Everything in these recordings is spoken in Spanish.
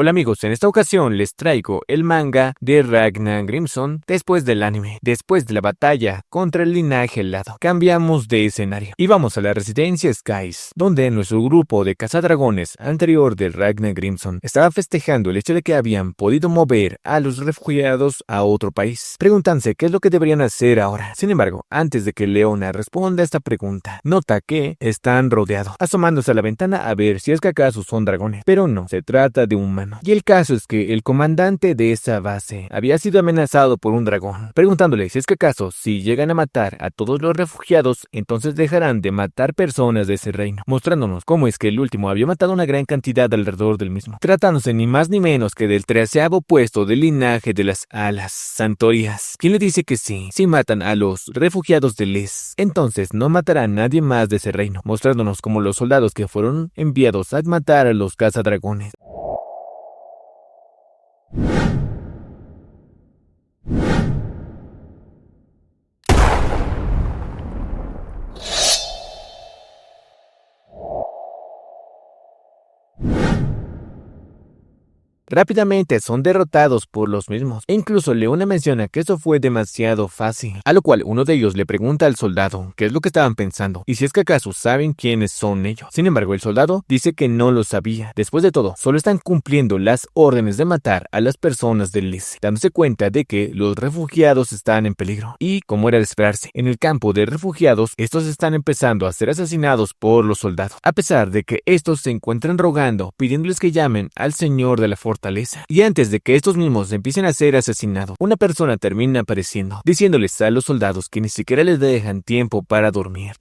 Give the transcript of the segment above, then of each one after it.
Hola amigos, en esta ocasión les traigo el manga de Ragnar Grimson después del anime. Después de la batalla contra el linaje helado, cambiamos de escenario y vamos a la residencia Skies, donde nuestro grupo de cazadragones anterior de Ragnar Grimson estaba festejando el hecho de que habían podido mover a los refugiados a otro país. Pregúntanse qué es lo que deberían hacer ahora. Sin embargo, antes de que Leona responda a esta pregunta, nota que están rodeados, asomándose a la ventana a ver si es que acaso son dragones, pero no, se trata de humanos. Y el caso es que el comandante de esa base había sido amenazado por un dragón, preguntándole si es que acaso si llegan a matar a todos los refugiados, entonces dejarán de matar personas de ese reino, mostrándonos cómo es que el último había matado una gran cantidad alrededor del mismo, tratándose ni más ni menos que del 13º puesto del linaje de las alas Santorias, quien le dice que sí, si matan a los refugiados de Les, entonces no matará a nadie más de ese reino, mostrándonos como los soldados que fueron enviados a matar a los cazadragones. Rápidamente son derrotados por los mismos, e incluso Leona menciona que eso fue demasiado fácil, a lo cual uno de ellos le pregunta al soldado qué es lo que estaban pensando, y si es que acaso saben quiénes son ellos. Sin embargo, el soldado dice que no lo sabía. Después de todo, solo están cumpliendo las órdenes de matar a las personas del Lys, dándose cuenta de que los refugiados están en peligro, y como era de esperarse, en el campo de refugiados, estos están empezando a ser asesinados por los soldados, a pesar de que estos se encuentran rogando, pidiéndoles que llamen al señor de la fortaleza. Y antes de que estos mismos empiecen a ser asesinados, una persona termina apareciendo, diciéndoles a los soldados que ni siquiera les dejan tiempo para dormir.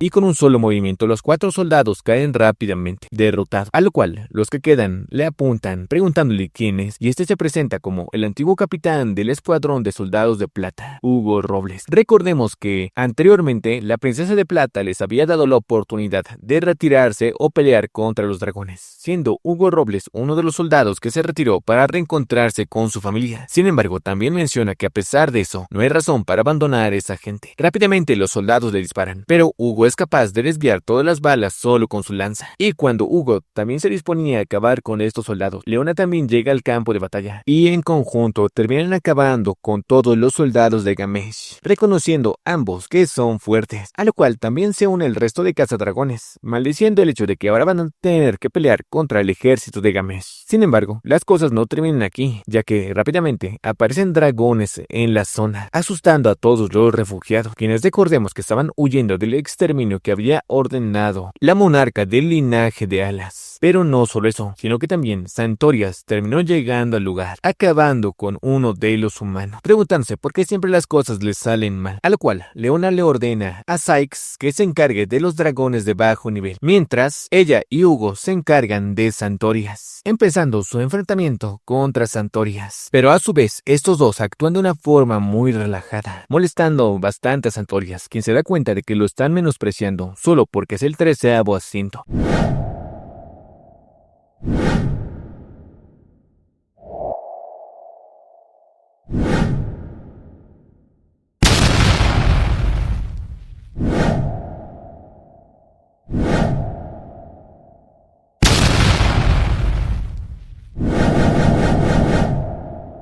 Y con un solo movimiento los 4 soldados caen rápidamente, derrotados, a lo cual los que quedan le apuntan preguntándole quién es, y este se presenta como el antiguo capitán del escuadrón de soldados de plata, Hugo Robles. Recordemos que anteriormente la princesa de plata les había dado la oportunidad de retirarse o pelear contra los dragones, siendo Hugo Robles uno de los soldados que se retiró para reencontrarse con su familia. Sin embargo, también menciona que a pesar de eso, no hay razón para abandonar a esa gente. Rápidamente los soldados le disparan, pero Hugo es capaz de desviar todas las balas solo con su lanza. Y cuando Hugo también se disponía a acabar con estos soldados, Leona también llega al campo de batalla, y en conjunto terminan acabando con todos los soldados de Gamesh, reconociendo ambos que son fuertes, a lo cual también se une el resto de cazadragones, maldiciendo el hecho de que ahora van a tener que pelear contra el ejército de Gamesh. Sin embargo, las cosas no terminan aquí, ya que rápidamente aparecen dragones en la zona, asustando a todos los refugiados, quienes recordemos que estaban huyendo del exterminio que había ordenado la monarca del linaje de alas. Pero no solo eso, sino que también Santorias terminó llegando al lugar, acabando con uno de los humanos, preguntándose por qué siempre las cosas les salen mal, a lo cual Leona le ordena a Sykes que se encargue de los dragones de bajo nivel, mientras ella y Hugo se encargan de Santorias, empezando su enfrentamiento contra Santorias. Pero a su vez, estos dos actúan de una forma muy relajada, molestando bastante a Santorias, quien se da cuenta de que lo están menospreciando solo porque es el 13º asiento.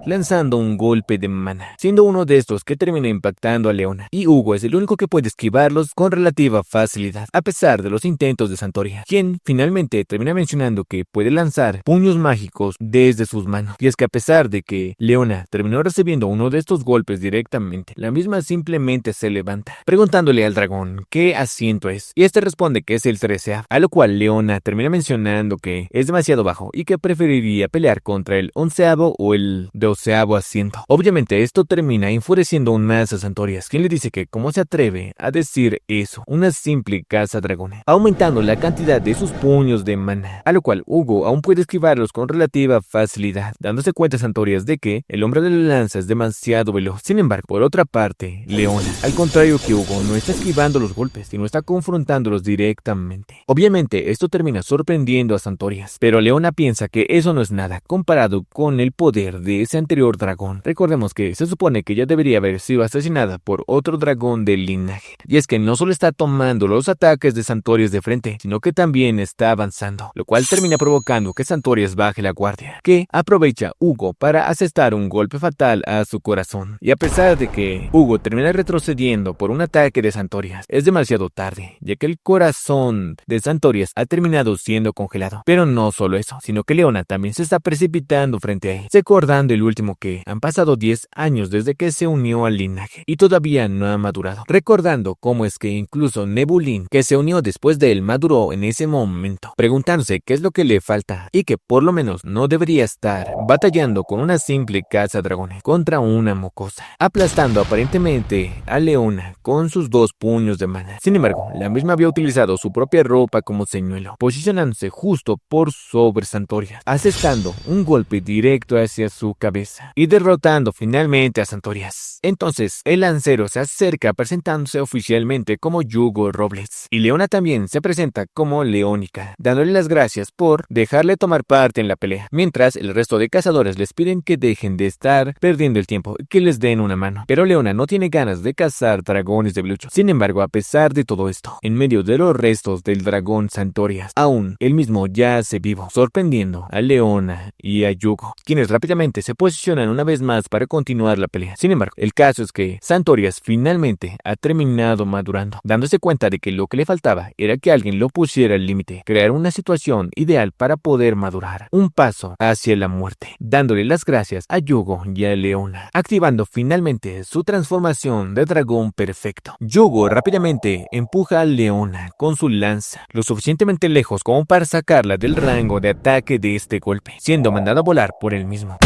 Lanzando un golpe de mana, siendo uno de estos que termina impactando a Leona, y Hugo es el único que puede esquivarlos con relativa facilidad, a pesar de los intentos de Santoria, quien finalmente termina mencionando que puede lanzar puños mágicos desde sus manos, y es que a pesar de que Leona terminó recibiendo uno de estos golpes directamente, la misma simplemente se levanta, preguntándole al dragón qué asiento es, y este responde que es el 13º, a lo cual Leona termina mencionando que es demasiado bajo y que preferiría pelear contra el 11º o el 12º asiento. Obviamente esto termina enfureciendo aún más a Santorias, quien le dice que cómo se atreve a decir eso, una simple cazadragones, aumentando la cantidad de sus puños de mana, a lo cual Hugo aún puede esquivarlos con relativa facilidad, dándose cuenta Santorias de que el hombre de la lanza es demasiado veloz. Sin embargo, por otra parte, Leona, al contrario que Hugo, no está esquivando los golpes, sino está confrontándolos directamente. Obviamente esto termina sorprendiendo a Santorias, pero Leona piensa que eso no es nada comparado con el poder de ese anterior dragón. Recordemos que se supone que ella debería haber sido asesinada por otro dragón del linaje. Y es que no solo está tomando los ataques de Santorias de frente, sino que también está avanzando, lo cual termina provocando que Santorias baje la guardia, que aprovecha Hugo para asestar un golpe fatal a su corazón. Y a pesar de que Hugo termina retrocediendo por un ataque de Santorias, es demasiado tarde, ya que el corazón de Santorias ha terminado siendo congelado. Pero no solo eso, sino que Leona también se está precipitando frente a él, recordando el último que han pasado 10 años desde que se unió al linaje y todavía no ha madurado, recordando cómo es que incluso Nebulin, que se unió después de él, maduró en ese momento, preguntándose qué es lo que le falta y que por lo menos no debería estar batallando con una simple caza dragones contra una mocosa, aplastando aparentemente a Leona con sus 2 puños de mana. Sin embargo, la misma había utilizado su propia ropa como señuelo, posicionándose justo por sobre Santorias, asestando un golpe directo hacia su cabeza y derrotando finalmente a Santorias. Entonces, el lancero se acerca presentándose oficialmente como Yugo Robles, y Leona también se presenta como Leónica, dándole las gracias por dejarle tomar parte en la pelea, mientras el resto de cazadores les piden que dejen de estar perdiendo el tiempo y que les den una mano. Pero Leona no tiene ganas de cazar dragones de Blucho. Sin embargo, a pesar de todo esto, en medio de los restos del dragón Santorias, aún él mismo yace vivo, sorprendiendo a Leona y a Yugo, quienes rápidamente se posicionan una vez más para continuar la pelea. Sin embargo, el caso es que Santorias finalmente ha terminado madurando, dándose cuenta de que lo que le faltaba era que alguien lo pusiera al límite, crear una situación ideal para poder madurar, un paso hacia la muerte, dándole las gracias a Yugo y a Leona, activando finalmente su transformación de dragón perfecto. Yugo rápidamente empuja a Leona con su lanza lo suficientemente lejos como para sacarla del rango de ataque de este golpe, siendo mandada a volar por él mismo.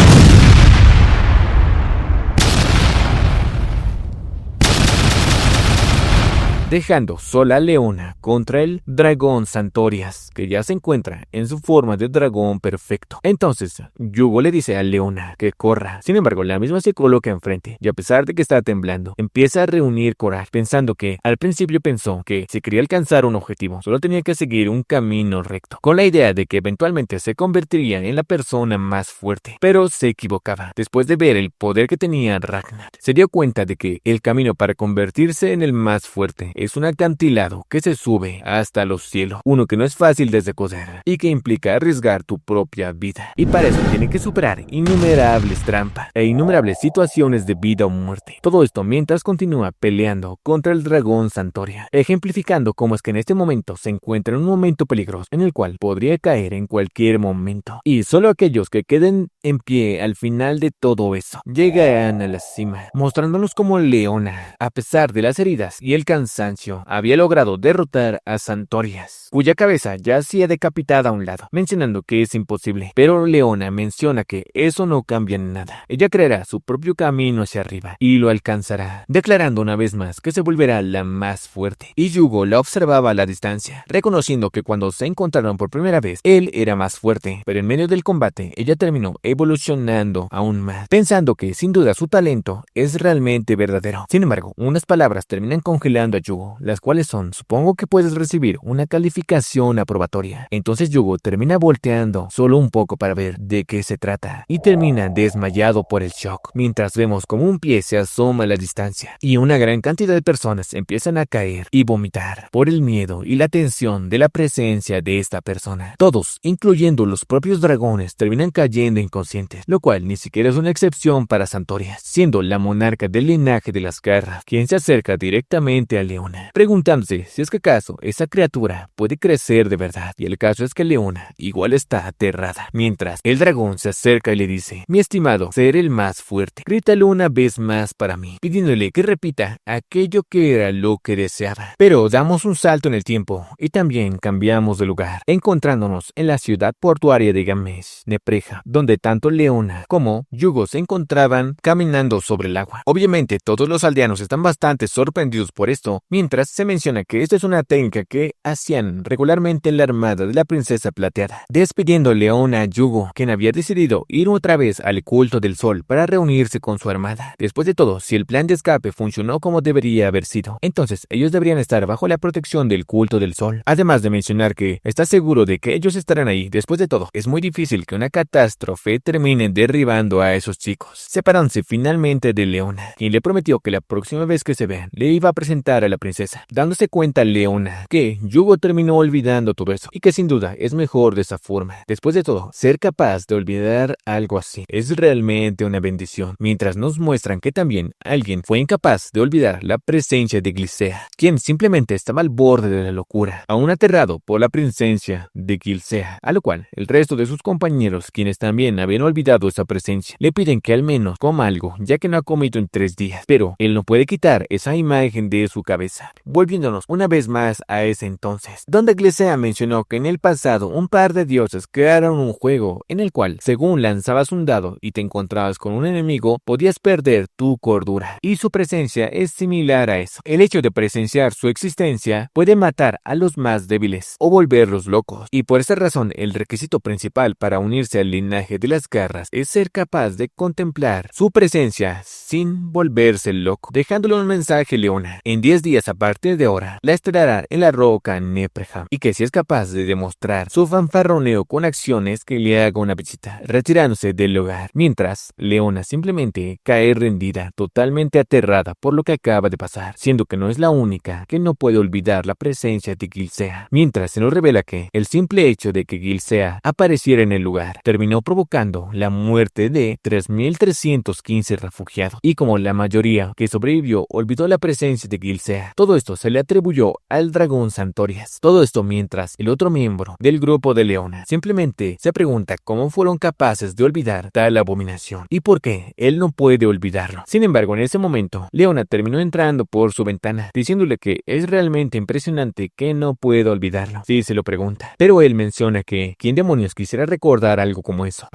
Dejando sola a Leona contra el dragón Santorias, que ya se encuentra en su forma de dragón perfecto. Entonces, Yugo le dice a Leona que corra. Sin embargo, la misma se coloca enfrente, y a pesar de que está temblando, empieza a reunir coraje, pensando que al principio pensó que si quería alcanzar un objetivo, solo tenía que seguir un camino recto, con la idea de que eventualmente se convertiría en la persona más fuerte. Pero se equivocaba. Después de ver el poder que tenía Ragnar, se dio cuenta de que el camino para convertirse en el más fuerte es un acantilado que se sube hasta los cielos, uno que no es fácil de descoser y que implica arriesgar tu propia vida, y para eso tiene que superar innumerables trampas e innumerables situaciones de vida o muerte. Todo esto mientras continúa peleando contra el dragón Santoria, ejemplificando cómo es que en este momento se encuentra en un momento peligroso en el cual podría caer en cualquier momento, y solo aquellos que queden en pie al final de todo eso llegarán a la cima, mostrándonos cómo Leona, a pesar de las heridas y el cansancio, había logrado derrotar a Santorias, cuya cabeza yacía decapitada a un lado, mencionando que es imposible. Pero Leona menciona que eso no cambia en nada. Ella creará su propio camino hacia arriba y lo alcanzará, declarando una vez más que se volverá la más fuerte. Y Yugo la observaba a la distancia, reconociendo que cuando se encontraron por primera vez, él era más fuerte, pero en medio del combate, ella terminó evolucionando aún más, pensando que sin duda su talento es realmente verdadero. Sin embargo, unas palabras terminan congelando a Yugo, las cuales son: supongo que puedes recibir una calificación aprobatoria. Entonces Yugo termina volteando solo un poco para ver de qué se trata y termina desmayado por el shock, mientras vemos como un pie se asoma a la distancia y una gran cantidad de personas empiezan a caer y vomitar por el miedo y la tensión de la presencia de esta persona. Todos, incluyendo los propios dragones, terminan cayendo inconscientes, lo cual ni siquiera es una excepción para Santorias, siendo la monarca del linaje de las garras quien se acerca directamente a Leona, preguntándose si es que acaso esa criatura puede crecer de verdad. Y el caso es que Leona igual está aterrada, mientras el dragón se acerca y le dice: mi estimado, ser el más fuerte, grítalo una vez más para mí, pidiéndole que repita aquello que era lo que deseaba. Pero damos un salto en el tiempo y también cambiamos de lugar, encontrándonos en la ciudad portuaria de Games, Nepreja, donde tanto Leona como Yugo se encontraban caminando sobre el agua. Obviamente todos los aldeanos están bastante sorprendidos por esto, Mientras se menciona que esta es una técnica que hacían regularmente en la armada de la princesa plateada, despidiendo Leona a Yugo, quien había decidido ir otra vez al culto del sol para reunirse con su armada. Después de todo, si el plan de escape funcionó como debería haber sido, entonces ellos deberían estar bajo la protección del culto del sol. Además de mencionar que está seguro de que ellos estarán ahí. Después de todo, es muy difícil que una catástrofe termine derribando a esos chicos. Separándose finalmente de Leona, quien le prometió que la próxima vez que se vean, le iba a presentar a la princesa. Dándose cuenta Leona que Yugo terminó olvidando todo eso y que sin duda es mejor de esa forma. Después de todo, ser capaz de olvidar algo así es realmente una bendición, mientras nos muestran que también alguien fue incapaz de olvidar la presencia de Gilsea, quien simplemente estaba al borde de la locura, aún aterrado por la presencia de Gilsea, a lo cual el resto de sus compañeros, quienes también habían olvidado esa presencia, le piden que al menos coma algo, ya que no ha comido en 3 días, pero él no puede quitar esa imagen de su cabeza, volviéndonos una vez más a ese entonces, donde Gilsea mencionó que en el pasado un par de dioses crearon un juego en el cual, según lanzabas un dado y te encontrabas con un enemigo, podías perder tu cordura, y su presencia es similar a eso. El hecho de presenciar su existencia puede matar a los más débiles o volverlos locos, y por esa razón el requisito principal para unirse al linaje de las garras es ser capaz de contemplar su presencia sin volverse loco, dejándole un mensaje Leona. En 10 días a partir de ahora, la esperará en la roca Nepreham, y que si es capaz de demostrar su fanfarroneo con acciones, que le haga una visita, retirándose del lugar, mientras Leona simplemente cae rendida, totalmente aterrada por lo que acaba de pasar, siendo que no es la única que no puede olvidar la presencia de Gilsea, mientras se nos revela que el simple hecho de que Gilsea apareciera en el lugar terminó provocando la muerte de 3.315 refugiados, y como la mayoría que sobrevivió olvidó la presencia de Gilsea, todo esto se le atribuyó al dragón Santorias. Todo esto mientras el otro miembro del grupo de Leona simplemente se pregunta cómo fueron capaces de olvidar tal abominación y por qué él no puede olvidarlo. Sin embargo, en ese momento, Leona terminó entrando por su ventana, diciéndole que es realmente impresionante que no pueda olvidarlo, si se lo pregunta. Pero él menciona que ¿quién demonios quisiera recordar algo como eso?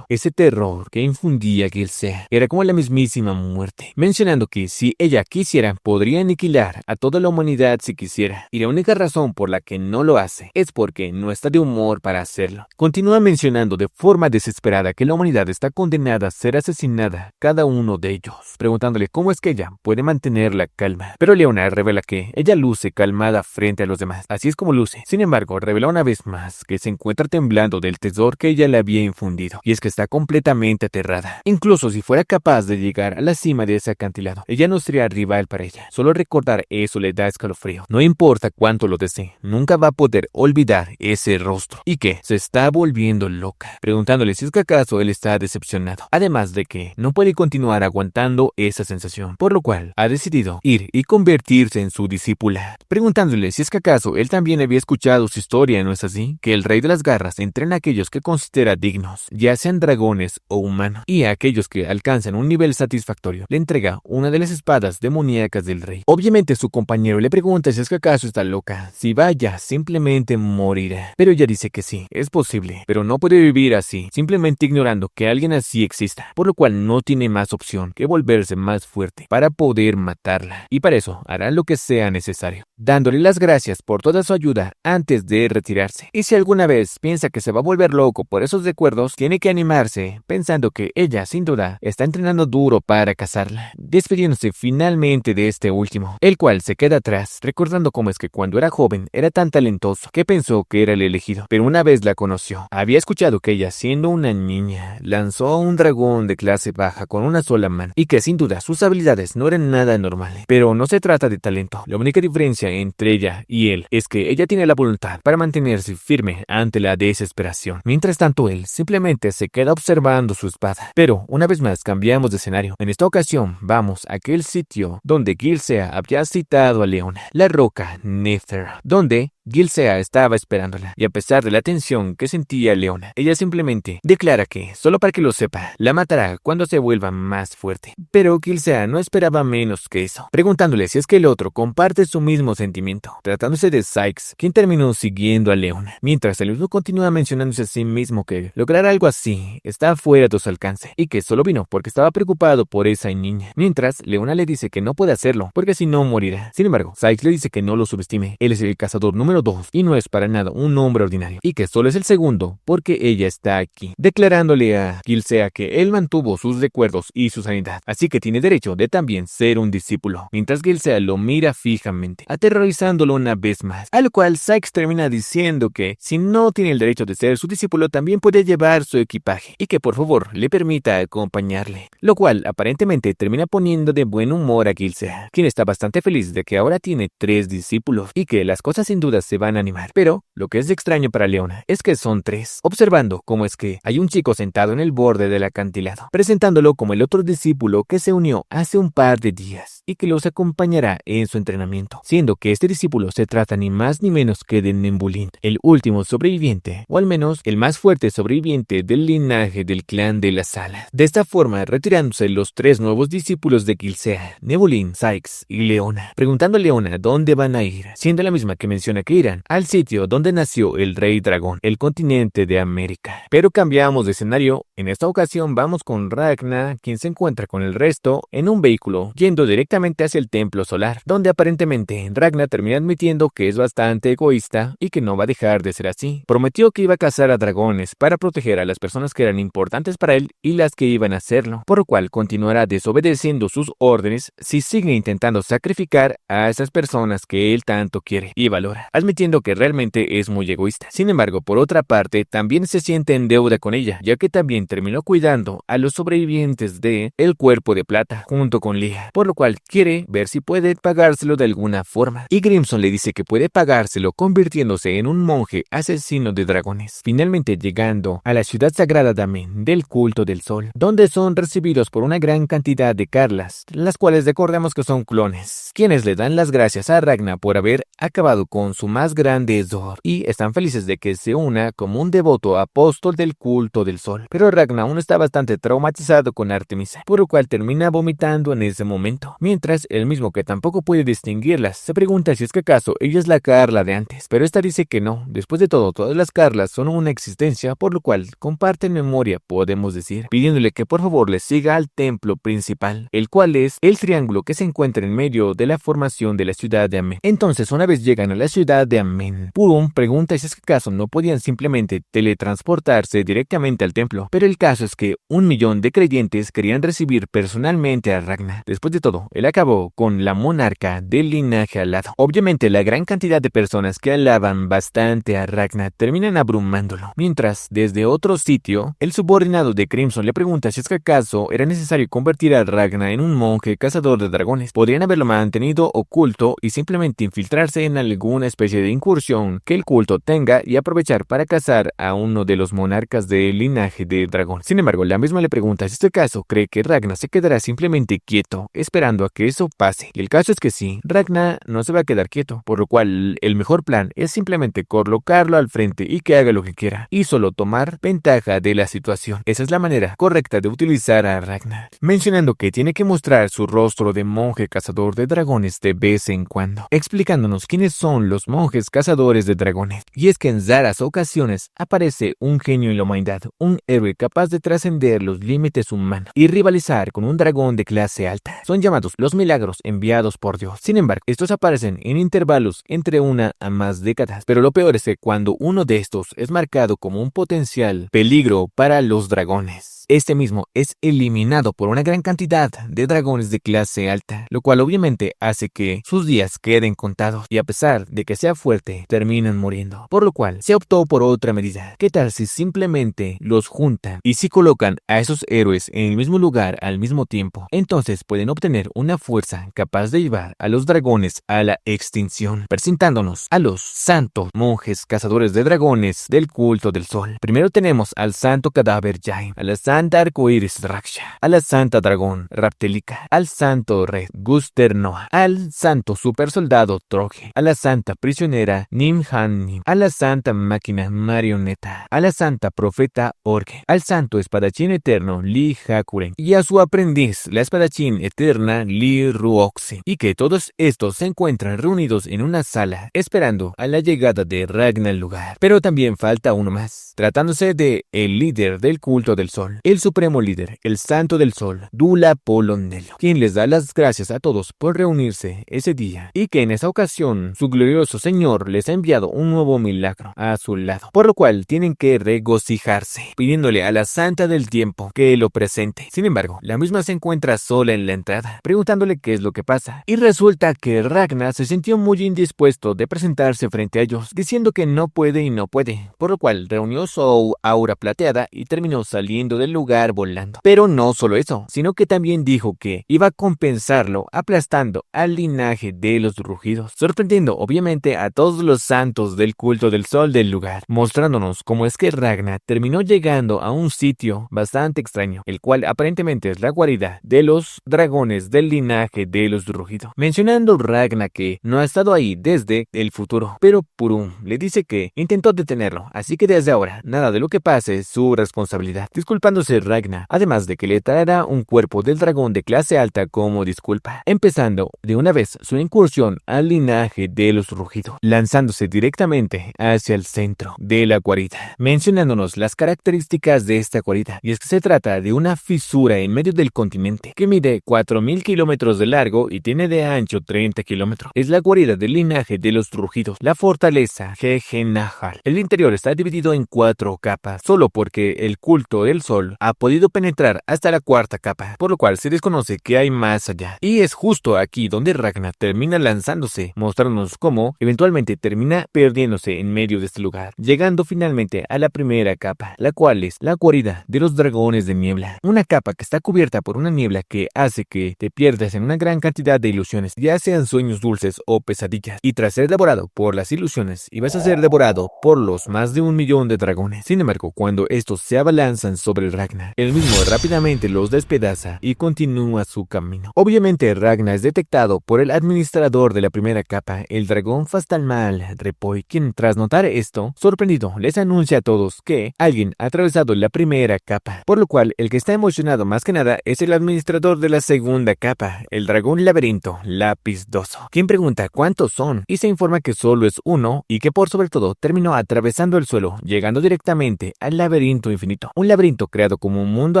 Ese terror que infundía Gilsea era como la mismísima muerte, mencionando que si ella quisiera, podría aniquilar a toda la humanidad si quisiera, y la única razón por la que no lo hace es porque no está de humor para hacerlo. Continúa mencionando de forma desesperada que la humanidad está condenada a ser asesinada, cada uno de ellos, preguntándole cómo es que ella puede mantener la calma. Pero Leona revela que ella luce calmada frente a los demás, así es como luce. Sin embargo, revela una vez más que se encuentra temblando del terror que ella le había infundido, y es que está completamente aterrada. Incluso si fuera capaz de llegar a la cima de ese acantilado, ella no sería rival para ella. Solo recordar eso le da escalofrío. No importa cuánto lo desee, nunca va a poder olvidar ese rostro, y que se está volviendo loca, preguntándole si es que acaso él está decepcionado, además de que no puede continuar aguantando esa sensación, por lo cual ha decidido ir y convertirse en su discípula, preguntándole si es que acaso él también había escuchado su historia. ¿No es así? Que el rey de las garras entrena a aquellos que considera dignos, ya sean dragones o humanos, y a aquellos que alcanzan un nivel satisfactorio le entrega una de las espadas demoníacas del rey. Obviamente su compañero le pregunta si es que acaso está loca, si vaya, simplemente morirá, pero ella dice que sí, es posible, pero no puede vivir así, simplemente ignorando que alguien así exista, por lo cual no tiene más opción que volverse más fuerte para poder matarla, y para eso hará lo que sea necesario, dándole las gracias por toda su ayuda antes de retirarse. Y si alguna vez piensa que se va a volver loco por esos recuerdos, tiene que animarse, pensando que ella sin duda está entrenando duro para cazarla, despidiéndose finalmente de este último, el cual se queda atrás, recordando cómo es que cuando era joven era tan talentoso que pensó que era el elegido, pero una vez la conoció, había escuchado que ella, siendo una niña, lanzó a un dragón de clase baja con una sola mano, y que sin duda sus habilidades no eran nada normales. Pero no se trata de talento, la única diferencia entre ella y él es que ella tiene la voluntad para mantenerse firme ante la desesperación. Mientras tanto, él simplemente se queda observando su espada. Pero una vez más cambiamos de escenario. En esta ocasión vamos a aquel sitio donde Gilsea había citado a Leona, la roca Nephthra, donde Gilsea estaba esperándola, y a pesar de la tensión que sentía Leona, ella simplemente declara que, solo para que lo sepa, la matará cuando se vuelva más fuerte. Pero Gilsea no esperaba menos que eso, preguntándole si es que el otro comparte su mismo sentimiento, tratándose de Sykes, quien terminó siguiendo a Leona, mientras el mismo continúa mencionándose a sí mismo que lograr algo así está fuera de su alcance, y que solo vino porque estaba preocupado por esa niña, mientras Leona le dice que no puede hacerlo, porque si no morirá. Sin embargo, Sykes le dice que no lo subestime, él es el cazador número 2 y no es para nada un hombre ordinario, y que solo es el segundo porque ella está aquí, declarándole a Gilsea que él mantuvo sus recuerdos y su sanidad, así que tiene derecho de también ser un discípulo, mientras Gilsea lo mira fijamente, aterrorizándolo una vez más, a lo cual Sykes termina diciendo que si no tiene el derecho de ser su discípulo también puede llevar su equipaje, y que por favor le permita acompañarle, lo cual aparentemente termina poniendo de buen humor a Gilsea, quien está bastante feliz de que ahora tiene 3 discípulos, y que las cosas sin duda se van a animar. Pero lo que es extraño para Leona es que son 3, observando cómo es que hay un chico sentado en el borde del acantilado, presentándolo como el otro discípulo que se unió hace un par de días y que los acompañará en su entrenamiento, siendo que este discípulo se trata ni más ni menos que de Nebulin, el último sobreviviente, o al menos el más fuerte sobreviviente del linaje del clan de las alas. De esta forma, retirándose los 3 nuevos discípulos de Gilsea, Nebulin, Sykes y Leona, preguntando a Leona dónde van a ir, siendo la misma que menciona que irán al sitio donde nació el Rey Dragón, el continente de América. Pero cambiamos de escenario, en esta ocasión vamos con Ragna, quien se encuentra con el resto en un vehículo, yendo directamente hacia el templo solar, donde aparentemente Ragna termina admitiendo que es bastante egoísta y que no va a dejar de ser así. Prometió que iba a cazar a dragones para proteger a las personas que eran importantes para él y las que iban a hacerlo, por lo cual continuará desobedeciendo sus órdenes si sigue intentando sacrificar a esas personas que él tanto quiere y valora, admitiendo que realmente es muy egoísta. Sin embargo, por otra parte, también se siente en deuda con ella, ya que también terminó cuidando a los sobrevivientes de El Cuerpo de Plata junto con Leah, por lo cual quiere ver si puede pagárselo de alguna forma. Y Grimson le dice que puede pagárselo convirtiéndose en un monje asesino de dragones, finalmente llegando a la ciudad sagrada de Amen del culto del sol, donde son recibidos por una gran cantidad de Carlas, las cuales recordemos que son clones, quienes le dan las gracias a Ragna por haber acabado con su más grande Zor, y están felices de que se una como un devoto apóstol del culto del sol. Pero Ragna aún está bastante traumatizado con Artemisa, por lo cual termina vomitando en ese momento, mientras el mismo, que tampoco puede distinguirlas, se pregunta si es que acaso ella es la Carla de antes, pero esta dice que no. Después de todo, todas las Carlas son una existencia, por lo cual comparten memoria, podemos decir, pidiéndole que por favor le siga al templo principal, el cual es el triángulo que se encuentra en medio de la formación de la ciudad de Amen. Entonces, una vez llegan a la ciudad de Amen, Purum pregunta si es que acaso no podían simplemente teletransportarse directamente al templo, pero el caso es que 1 millón de creyentes querían recibir personalmente a Ragna. Después de todo, él acabó con la monarca del linaje alado. Obviamente, la gran cantidad de personas que alaban bastante a Ragna terminan abrumándolo, mientras desde otro sitio, el subordinado de Crimson le pregunta si es que acaso era necesario convertir a Ragna en un monje cazador de dragones. Podrían haberlo mantenido oculto y simplemente infiltrarse en alguna especie de incursión que el culto tenga y aprovechar para cazar a uno de los monarcas del linaje de dragón. Sin embargo, la misma le pregunta si este caso cree que Ragna se quedará simplemente quieto, esperando a que eso pase. Y el caso es que sí, Ragna no se va a quedar quieto, por lo cual el mejor plan es simplemente colocarlo al frente y que haga lo que quiera, y solo tomar ventaja de la situación. Esa es la manera correcta de utilizar a Ragna, mencionando que tiene que mostrar su rostro de monje cazador de dragones de vez en cuando, explicándonos quiénes son los monjes cazadores de dragones. Y es que en raras ocasiones aparece un genio en la humanidad, un héroe capaz de trascender los límites humanos y rivalizar con un dragón de clase alta. Son llamados los milagros enviados por Dios. Sin embargo, estos aparecen en intervalos entre 1 a más décadas, pero lo peor es que cuando uno de estos es marcado como un potencial peligro para los dragones, este mismo es eliminado por una gran cantidad de dragones de clase alta, lo cual obviamente hace que sus días queden contados y, a pesar de que sea fuerte, terminan muriendo, por lo cual se optó por otra medida. ¿Qué tal si simplemente los juntan y si colocan a esos héroes en el mismo lugar al mismo tiempo? Entonces pueden obtener una fuerza capaz de llevar a los dragones a la extinción, presentándonos a los santos monjes cazadores de dragones del culto del sol. Primero tenemos al santo cadáver Jain, a la Santa Arcoiris Raksha, a la Santa Dragón Raptelica, al Santo Red Guster Noah, al Santo Supersoldado Troje, a la Santa Prisionera Nimhan, a la Santa Máquina Marioneta, a la Santa Profeta Orge, al Santo Espadachín Eterno Li Hakuren y a su aprendiz, la Espadachín Eterna Li Ruoxi, y que todos estos se encuentran reunidos en una sala esperando a la llegada de Ragna al lugar. Pero también falta uno más, tratándose de el líder del culto del sol, el supremo líder, el Santo del Sol, Dula Polonelo, quien les da las gracias a todos por reunirse ese día y que en esa ocasión su glorioso Señor les ha enviado un nuevo milagro a su lado, por lo cual tienen que regocijarse, pidiéndole a la Santa del Tiempo que lo presente. Sin embargo, la misma se encuentra sola en la entrada, preguntándole qué es lo que pasa, y resulta que Ragna se sintió muy indispuesto de presentarse frente a ellos, diciendo que no puede y no puede, por lo cual reunió su aura plateada y terminó saliendo del lugar volando. Pero no solo eso, sino que también dijo que iba a compensarlo aplastando al linaje de los rugidos, sorprendiendo obviamente a todos los santos del culto del sol del lugar, mostrándonos cómo es que Ragna terminó llegando a un sitio bastante extraño, el cual aparentemente es la guarida de los dragones del linaje de los rugidos, mencionando Ragna que no ha estado ahí desde el futuro, pero Purum le dice que intentó detenerlo, así que desde ahora nada de lo que pase es su responsabilidad, disculpándose Ragna, además de que le traerá un cuerpo del dragón de clase alta como disculpa, empezando de una vez su incursión al linaje de los rugidos, lanzándose directamente hacia el centro de la guarida, mencionándonos las características de esta guarida, y es que se trata de una fisura en medio del continente que mide 4000 kilómetros de largo y tiene de ancho 30 kilómetros. Es la guarida del linaje de los rugidos, la fortaleza Jejenahal. El interior está dividido en 4 capas, solo porque el culto del sol ha podido penetrar hasta la 4ª capa, por lo cual se desconoce qué hay más allá. Y es justo aquí donde Ragna termina lanzándose, mostrándonos cómo eventualmente termina perdiéndose en medio de este lugar, llegando finalmente a la 1ª capa, la cual es la guarida de los dragones de niebla. Una capa que está cubierta por una niebla que hace que te pierdas en una gran cantidad de ilusiones, ya sean sueños dulces o pesadillas, y tras ser devorado por las ilusiones, ibas a ser devorado por los más de 1 millón de dragones. Sin embargo, cuando estos se abalanzan sobre Ragna, el mismo rápidamente los despedaza y continúa su camino. Obviamente Ragna es detectado por el administrador de la 1ª capa, el dragón Fastalmal Repoi, quien tras notar esto, sorprendido, les anuncia a todos que alguien ha atravesado la 1ª capa, por lo cual el que está emocionado más que nada es el administrador de la 2ª capa, el dragón laberinto Lapisdoso, quien pregunta cuántos son y se informa que solo es uno y que por sobre todo terminó atravesando el suelo, llegando directamente al laberinto infinito, un laberinto creado como un mundo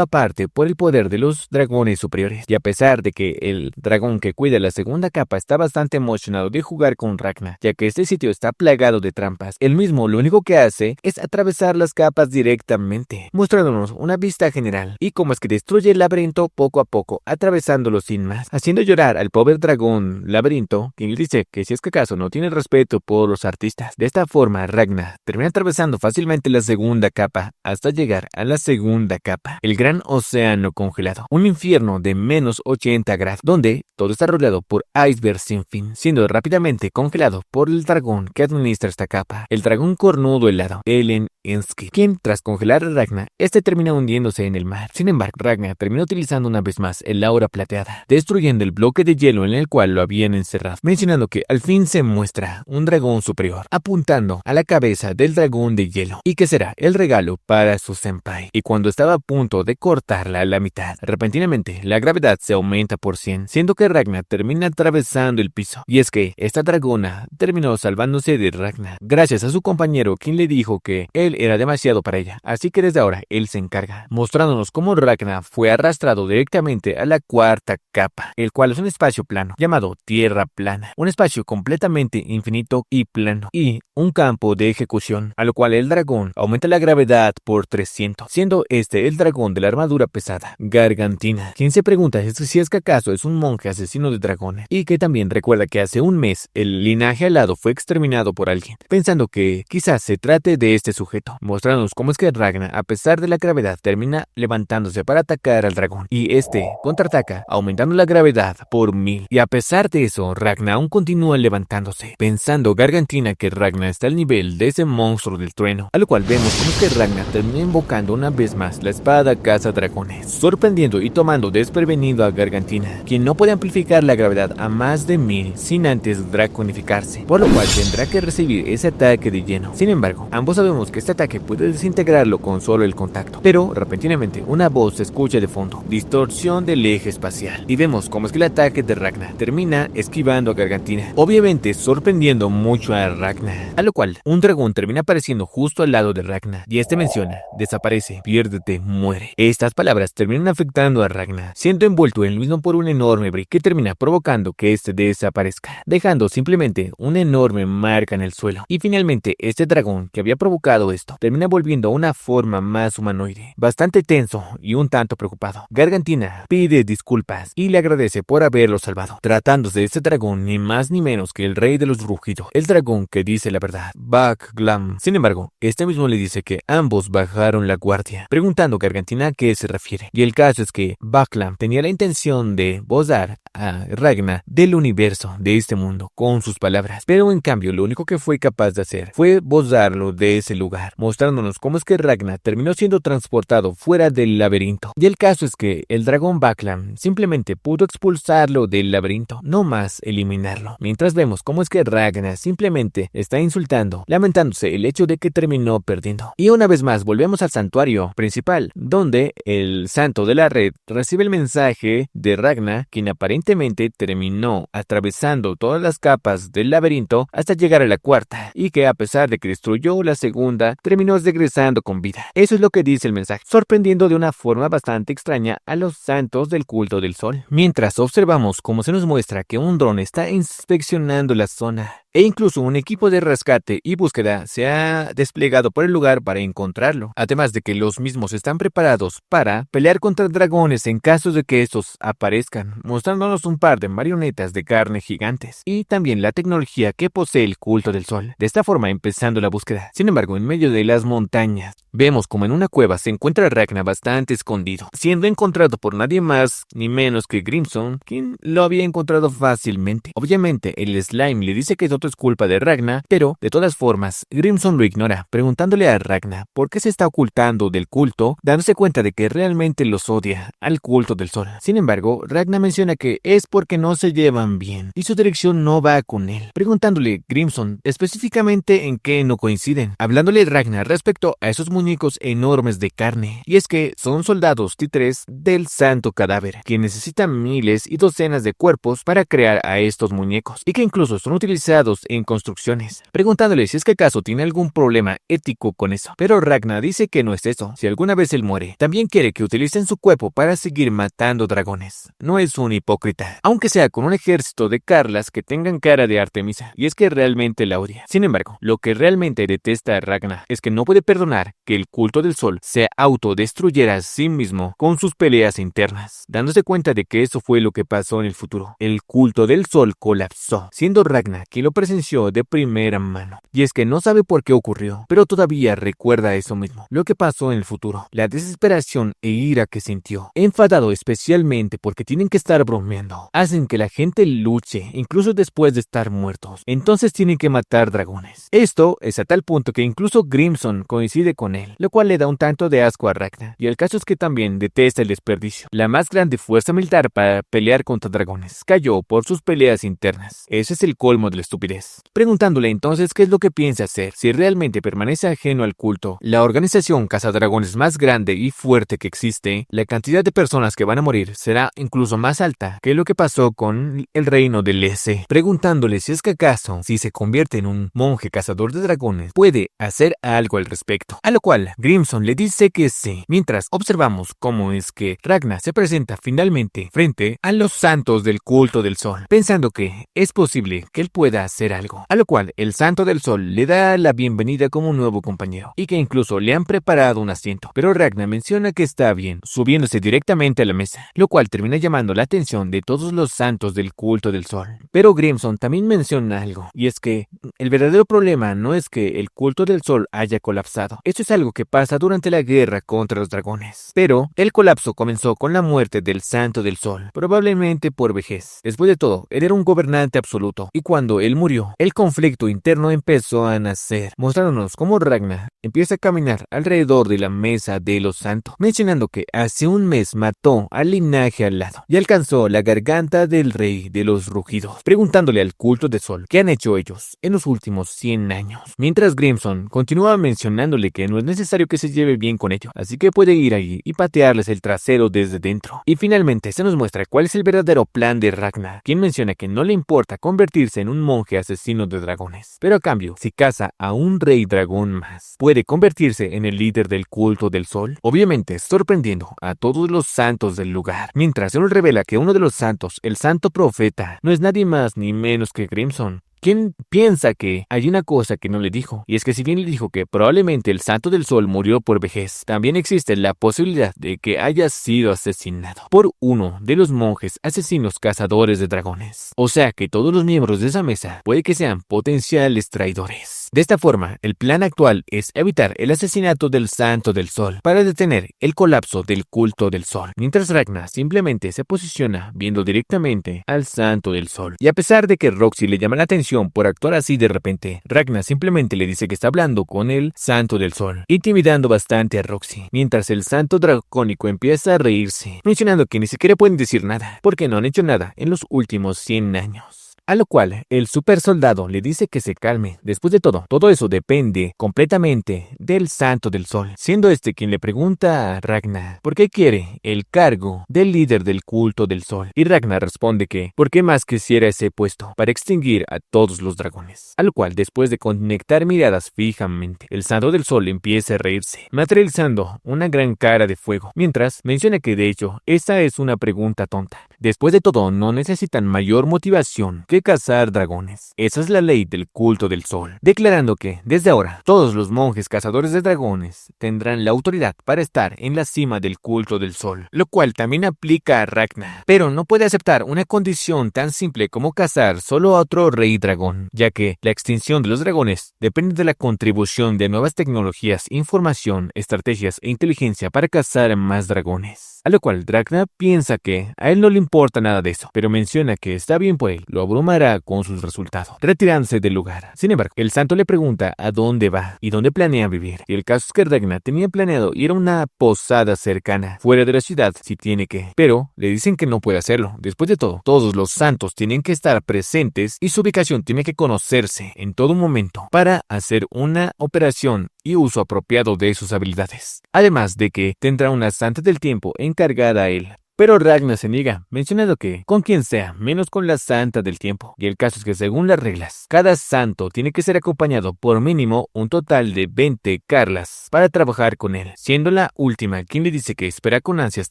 aparte por el poder de los dragones superiores. Y a pesar de que el dragón que cuida la 2ª capa está bastante emocionado de jugar con Ragna, ya que este sitio está plagado de trampas, él mismo lo único que hace es atravesar las capas directamente, mostrándonos una vista general y cómo es que destruye el laberinto poco a poco, atravesándolo sin más, haciendo llorar al pobre dragón laberinto, quien le dice que si es que acaso no tiene respeto por los artistas. De esta forma, Ragna termina atravesando fácilmente la 2ª capa hasta llegar a la 2ª capa, el gran océano congelado, un infierno de menos 80 grados, donde todo está rodeado por icebergs sin fin, siendo rápidamente congelado por el dragón que administra esta capa, el dragón cornudo helado, Elen Ensky, quien tras congelar a Ragna, este termina hundiéndose en el mar. Sin embargo, Ragna termina utilizando una vez más el aura plateada, destruyendo el bloque de hielo en el cual lo habían encerrado, mencionando que al fin se muestra un dragón superior, apuntando a la cabeza del dragón de hielo, y que será el regalo para su senpai. Y cuando estaba a punto de cortarla a la mitad, repentinamente la gravedad se aumenta por 100, siendo que Ragna termina atravesando el piso. Y es que esta dragona terminó salvándose de Ragna, gracias a su compañero, quien le dijo que él era demasiado para ella, así que desde ahora él se encarga, mostrándonos cómo Ragna fue arrastrado directamente a la 4ª capa, el cual es un espacio plano, llamado Tierra Plana, un espacio completamente infinito y plano, y un campo de ejecución, a lo cual el dragón aumenta la gravedad por 300, siendo este el dragón de la armadura pesada, Gargantina, quien se pregunta si es que acaso es un monje asesino de dragones, y que también recuerda que hace un mes el linaje alado fue exterminado por alguien, pensando que quizás se trate de este sujeto, mostrándonos cómo es que Ragna, a pesar de la gravedad, termina levantándose para atacar al dragón, y este contraataca, aumentando la gravedad por 1000, y a pesar de eso, Ragna aún continúa levantándose, pensando Gargantina que Ragna está al nivel de ese monstruo del trueno, a lo cual vemos cómo es que Ragna termina invocando una vez más la espada cazadragones, sorprendiendo y tomando desprevenido a Gargantina, quien no puede amplificar la gravedad a más de 1000 sin antes draconificarse, por lo cual tendrá que recibir ese ataque de lleno. Sin embargo, ambos sabemos que este ataque puede desintegrarlo con solo el contacto, pero repentinamente una voz se escucha de fondo, distorsión del eje espacial, y vemos cómo es que el ataque de Ragna termina esquivando a Gargantina, obviamente sorprendiendo mucho a Ragna, a lo cual un dragón termina apareciendo justo al lado de Ragna, y este menciona: desaparece, piérdete, muere. Estas palabras terminan afectando a Ragna, siendo envuelto él mismo por un enorme brick que termina provocando que este desaparezca, dejando simplemente una enorme marca en el suelo. Y finalmente este dragón que había provocado esto termina volviendo a una forma más humanoide, bastante tenso y un tanto preocupado. Gargantina pide disculpas y le agradece por haberlo salvado, tratándose de este dragón ni más ni menos que el rey de los rugidos, el dragón que dice la verdad, Baklam. Sin embargo, este mismo le dice que ambos bajaron la guardia, preguntando a Gargantina a qué se refiere. Y el caso es que Baklam tenía la intención de bozar a Ragna del universo, de este mundo, con sus palabras, pero en cambio lo único que fue capaz de hacer fue bozarlo de ese lugar, mostrándonos cómo es que Ragna terminó siendo transportado fuera del laberinto. Y el caso es que el dragón Baklam simplemente pudo expulsarlo del laberinto, no más eliminarlo, mientras vemos cómo es que Ragna simplemente está insultando, lamentándose el hecho de que terminó perdiendo. Y una vez más volvemos al santuario principal, donde el santo de la red recibe el mensaje de Ragna, quien aparentemente terminó atravesando todas las capas del laberinto hasta llegar a la cuarta, y que a pesar de que destruyó la segunda, terminó regresando con vida. Eso es lo que dice el mensaje, sorprendiendo de una forma bastante extraña a los santos del culto del sol. Mientras observamos cómo se nos muestra que un dron está inspeccionando la zona, e incluso un equipo de rescate y búsqueda se ha desplegado por el lugar para encontrarlo, además de que los mismos están preparados para pelear contra dragones en caso de que estos aparezcan, mostrándonos un par de marionetas de carne gigantes y también la tecnología que posee el culto del sol, de esta forma empezando la búsqueda. Sin embargo, en medio de las montañas vemos como en una cueva se encuentra Ragna bastante escondido, siendo encontrado por nadie más ni menos que Grimson, quien lo había encontrado fácilmente. Obviamente el slime le dice que todo es culpa de Ragna, pero de todas formas Grimson lo ignora, preguntándole a Ragna por qué se está ocultando del culto, dándose cuenta de que realmente los odia al culto del sol. Sin embargo, Ragna menciona que es porque no se llevan bien y su dirección no va con él, preguntándole Grimson específicamente en qué no coinciden, hablándole Ragna respecto a esos muñecos enormes de carne, y es que son soldados títeres del santo cadáver, que necesitan miles y docenas de cuerpos para crear a estos muñecos, y que incluso son utilizados en construcciones, preguntándole si es que acaso tiene algún problema ético con eso. Pero Ragna dice que no es eso, si alguna vez él muere, también quiere que utilicen su cuerpo para seguir matando dragones. No es un hipócrita, aunque sea con un ejército de Carlas que tengan cara de Artemisa, y es que realmente la odia. Sin embargo, lo que realmente detesta a Ragna es que no puede perdonar que el culto del sol se autodestruyera a sí mismo con sus peleas internas, dándose cuenta de que eso fue lo que pasó en el futuro. El culto del sol colapsó, siendo Ragna quien lo presenció de primera mano. Y es que no sabe por qué ocurrió, pero todavía recuerda eso mismo, lo que pasó en el futuro, la desesperación e ira que sintió, enfadado especialmente porque tienen que estar bromeando, hacen que la gente luche incluso después de estar muertos, entonces tienen que matar dragones. Esto es a tal punto que incluso Grimson coincide con él, lo cual le da un tanto de asco a Ragna, y el caso es que también detesta el desperdicio. La más grande fuerza militar para pelear contra dragones cayó por sus peleas internas. Ese es el colmo de la estupidez. Preguntándole entonces qué es lo que piensa hacer si realmente permanece ajeno al culto, la organización cazadragones más grande y fuerte que existe, la cantidad de personas que van a morir será incluso más alta que lo que pasó con el reino del S. Preguntándole si es que acaso, si se convierte en un monje cazador de dragones, puede hacer algo al respecto, a lo cual Grimson le dice que sí, mientras observamos cómo es que Ragna se presenta finalmente frente a los santos del culto del sol, pensando que es posible que él pueda hacer algo, a lo cual el santo del sol le da la bienvenida como un nuevo compañero, y que incluso le han preparado un asiento, pero Ragna menciona que está bien, subiéndose directamente a la mesa, lo cual termina llamando la atención de todos los santos del culto del sol. Pero Grimson también menciona algo, y es que el verdadero problema no es que el culto del sol haya colapsado, esto es algo que pasa durante la guerra contra los dragones, pero el colapso comenzó con la muerte del santo del sol, probablemente por vejez. Después de todo, él era un gobernante absoluto, y cuando él murió murió, el conflicto interno empezó a nacer, mostrándonos cómo Ragnar empieza a caminar alrededor de la mesa de los santos, mencionando que hace un mes mató al linaje al lado y alcanzó la garganta del rey de los rugidos, preguntándole al culto del sol qué han hecho ellos en los últimos 100 años. Mientras Grimson continúa mencionándole que no es necesario que se lleve bien con ellos, así que puede ir allí y patearles el trasero desde dentro. Y finalmente se nos muestra cuál es el verdadero plan de Ragnar, quien menciona que no le importa convertirse en un monje asesino de dragones, pero a cambio, si caza a un rey dragón más, puede convertirse en el líder del culto del sol, obviamente sorprendiendo a todos los santos del lugar, mientras se nos revela que uno de los santos, el santo profeta, no es nadie más ni menos que Grimson, quien piensa que hay una cosa que no le dijo, y es que si bien le dijo que probablemente el Santo del Sol murió por vejez, también existe la posibilidad de que haya sido asesinado por uno de los monjes asesinos cazadores de dragones. O sea que todos los miembros de esa mesa puede que sean potenciales traidores. De esta forma, el plan actual es evitar el asesinato del Santo del Sol para detener el colapso del culto del Sol, mientras Ragnar simplemente se posiciona viendo directamente al Santo del Sol. Y a pesar de que Roxy le llama la atención por actuar así de repente, Ragnar simplemente le dice que está hablando con el Santo del Sol, intimidando bastante a Roxy, mientras el Santo Dracónico empieza a reírse, mencionando que ni siquiera pueden decir nada, porque no han hecho nada en los últimos 100 años. A lo cual, el super soldado le dice que se calme. Después de todo eso depende completamente del Santo del Sol, siendo este quien le pregunta a Ragnar por qué quiere el cargo del líder del culto del Sol. Y Ragnar responde que por qué más quisiera ese puesto para extinguir a todos los dragones. A lo cual, después de conectar miradas fijamente, el Santo del Sol empieza a reírse, materializando una gran cara de fuego, mientras menciona que de hecho, esa es una pregunta tonta. Después de todo, no necesitan mayor motivación que cazar dragones. Esa es la ley del culto del sol, declarando que, desde ahora, todos los monjes cazadores de dragones tendrán la autoridad para estar en la cima del culto del sol, lo cual también aplica a Ragnar, pero no puede aceptar una condición tan simple como cazar solo a otro rey dragón, ya que la extinción de los dragones depende de la contribución de nuevas tecnologías, información, estrategias e inteligencia para cazar más dragones. A lo cual Ragnar piensa que a él no le importa nada de eso, pero menciona que está bien por él, lo abrumará con sus resultados, retirándose del lugar. Sin embargo, el santo le pregunta a dónde va y dónde planea vivir, y el caso es que Ragnar tenía planeado ir a una posada cercana, fuera de la ciudad si tiene que, pero le dicen que no puede hacerlo. Después de todo, todos los santos tienen que estar presentes y su ubicación tiene que conocerse en todo momento para hacer una operación y uso apropiado de sus habilidades. Además de que tendrá una santa del tiempo encargada a él. Pero Ragnar se niega, mencionando que con quien sea, menos con la santa del tiempo. Y el caso es que según las reglas, cada santo tiene que ser acompañado por mínimo un total de 20 Carlas para trabajar con él, siendo la última quien le dice que espera con ansias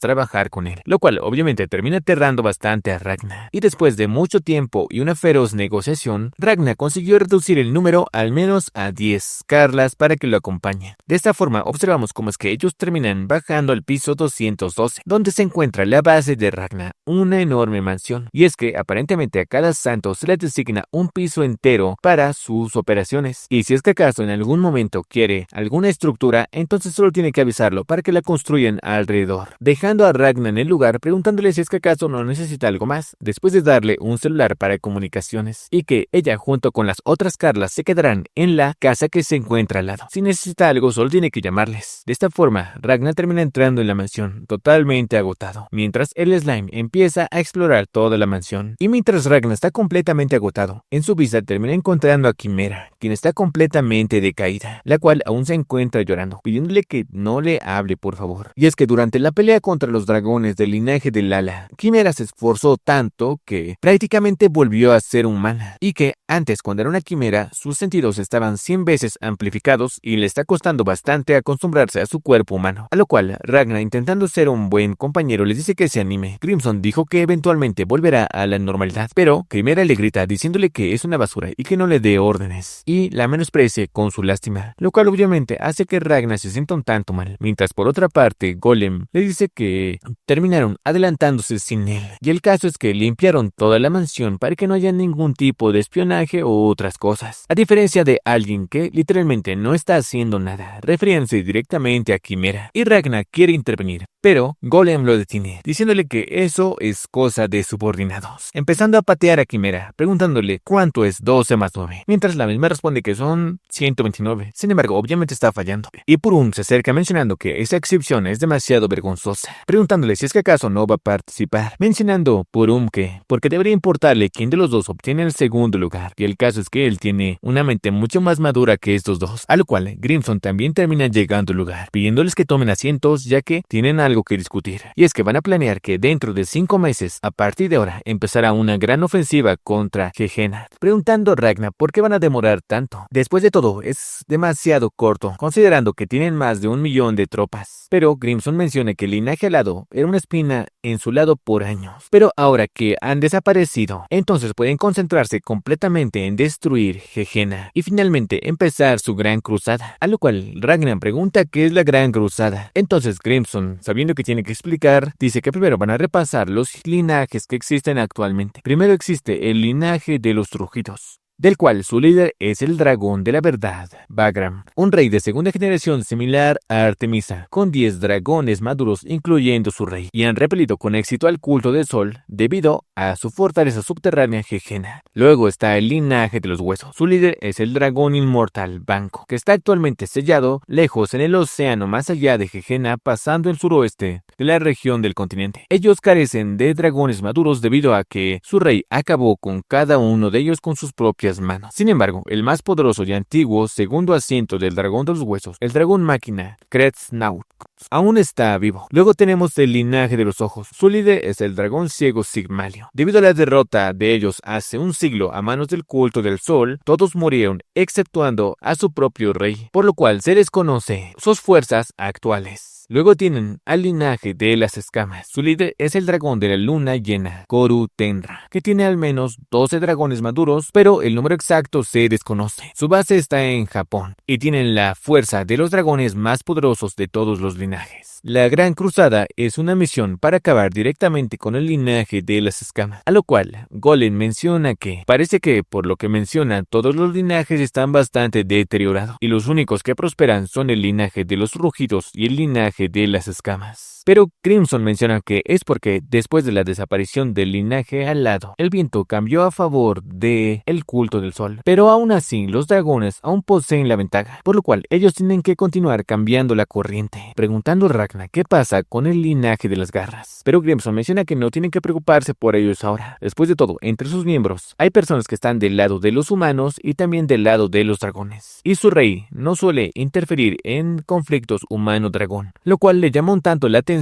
trabajar con él, lo cual obviamente termina aterrando bastante a Ragnar. Y después de mucho tiempo y una feroz negociación, Ragnar consiguió reducir el número al menos a 10 Carlas para que lo acompañen. De esta forma observamos cómo es que ellos terminan bajando al piso 212, donde se encuentra la base de Ragnar, una enorme mansión, y es que aparentemente a cada santo se le designa un piso entero para sus operaciones, y si es que acaso en algún momento quiere alguna estructura, entonces solo tiene que avisarlo para que la construyan alrededor, dejando a Ragnar en el lugar preguntándole si es que acaso no necesita algo más, después de darle un celular para comunicaciones, y que ella junto con las otras Carlas se quedarán en la casa que se encuentra al lado. Si necesita algo solo tiene que llamarles. De esta forma, Ragnar termina entrando en la mansión totalmente agotado, mientras el slime empieza a explorar toda la mansión. Y mientras Ragnar está completamente agotado, en su vista termina encontrando a Quimera, quien está completamente decaída, la cual aún se encuentra llorando, pidiéndole que no le hable por favor. Y es que durante la pelea contra los dragones del linaje de Lala, Quimera se esforzó tanto que prácticamente volvió a ser humana, y que antes cuando era una quimera sus sentidos estaban 100 veces amplificados y le está costando bastante acostumbrarse a su cuerpo humano, a lo cual Ragnar, intentando ser un buen compañero, les dice que se anime. Grimson dijo que eventualmente volverá a la normalidad, pero Quimera le grita diciéndole que es una basura y que no le dé órdenes, y la menosprecie con su lástima, lo cual obviamente hace que Ragnar se sienta un tanto mal, mientras por otra parte Golem le dice que terminaron adelantándose sin él, y el caso es que limpiaron toda la mansión para que no haya ningún tipo de espionaje o otras cosas, a diferencia de alguien que literalmente no está haciendo nada, refiriéndose directamente a Quimera, y Ragnar quiere intervenir, pero Golem lo detiene, diciéndole que eso es cosa de subordinados, empezando a patear a Quimera, preguntándole cuánto es 12 más 9, mientras la misma responde que son 129. Sin embargo, obviamente está fallando, y Purum se acerca mencionando que esa exhibición es demasiado vergonzosa, preguntándole si es que acaso no va a participar, mencionando Purum que porque debería importarle quién de los dos obtiene el segundo lugar, y el caso es que él tiene una mente mucho más madura que estos dos, a lo cual Grimson también termina llegando al lugar, pidiéndoles que tomen asientos ya que tienen algo que discutir, y es que van a planear que dentro de 5 meses, a partir de ahora, empezará una gran ofensiva contra Gehenna, preguntando a Ragnar por qué van a demorar tanto. Después de todo, es demasiado corto, considerando que tienen más de 1 millón de tropas, pero Grimson menciona que el linaje alado era una espina en su lado por años, pero ahora que han desaparecido, entonces pueden concentrarse completamente en destruir Gehenna y finalmente empezar su gran cruzada, a lo cual Ragnar pregunta qué es la gran cruzada. Entonces Grimson, sabiendo que tiene que explicar, dice que primero van a repasar los linajes que existen actualmente. Primero existe el linaje de los Trujidos, del cual su líder es el dragón de la verdad, Bagram, un rey de segunda generación similar a Artemisa, con 10 dragones maduros incluyendo su rey, y han repelido con éxito al culto del sol debido a su fortaleza subterránea Gehenna. Luego está el linaje de los huesos, su líder es el dragón inmortal Banco, que está actualmente sellado lejos en el océano más allá de Gehenna, pasando el suroeste de la región del continente. Ellos carecen de dragones maduros debido a que su rey acabó con cada uno de ellos con sus propias manos. Sin embargo, el más poderoso y antiguo segundo asiento del dragón de los huesos, el dragón máquina, Kretsnaut, aún está vivo. Luego tenemos el linaje de los ojos. Su líder es el dragón ciego Sigmalio. Debido a la derrota de ellos hace un siglo a manos del culto del sol, todos murieron, exceptuando a su propio rey, por lo cual se desconoce sus fuerzas actuales. Luego tienen al linaje de las escamas. Su líder es el dragón de la luna llena, Koru Tenra, que tiene al menos 12 dragones maduros, pero el número exacto se desconoce. Su base está en Japón y tienen la fuerza de los dragones más poderosos de todos los linajes. La Gran Cruzada es una misión para acabar directamente con el linaje de las escamas, a lo cual Golem menciona que parece que, por lo que menciona, todos los linajes están bastante deteriorados y los únicos que prosperan son el linaje de los rugidos y el linaje de las escamas. Pero Crimson menciona que es porque después de la desaparición del linaje alado, el viento cambió a favor de el culto del sol, pero aún así los dragones aún poseen la ventaja, por lo cual ellos tienen que continuar cambiando la corriente, preguntando a Ragnar qué pasa con el linaje de las garras. Pero Crimson menciona que no tienen que preocuparse por ellos ahora. Después de todo, entre sus miembros hay personas que están del lado de los humanos y también del lado de los dragones, y su rey no suele interferir en conflictos humano-dragón, lo cual le llama un tanto la atención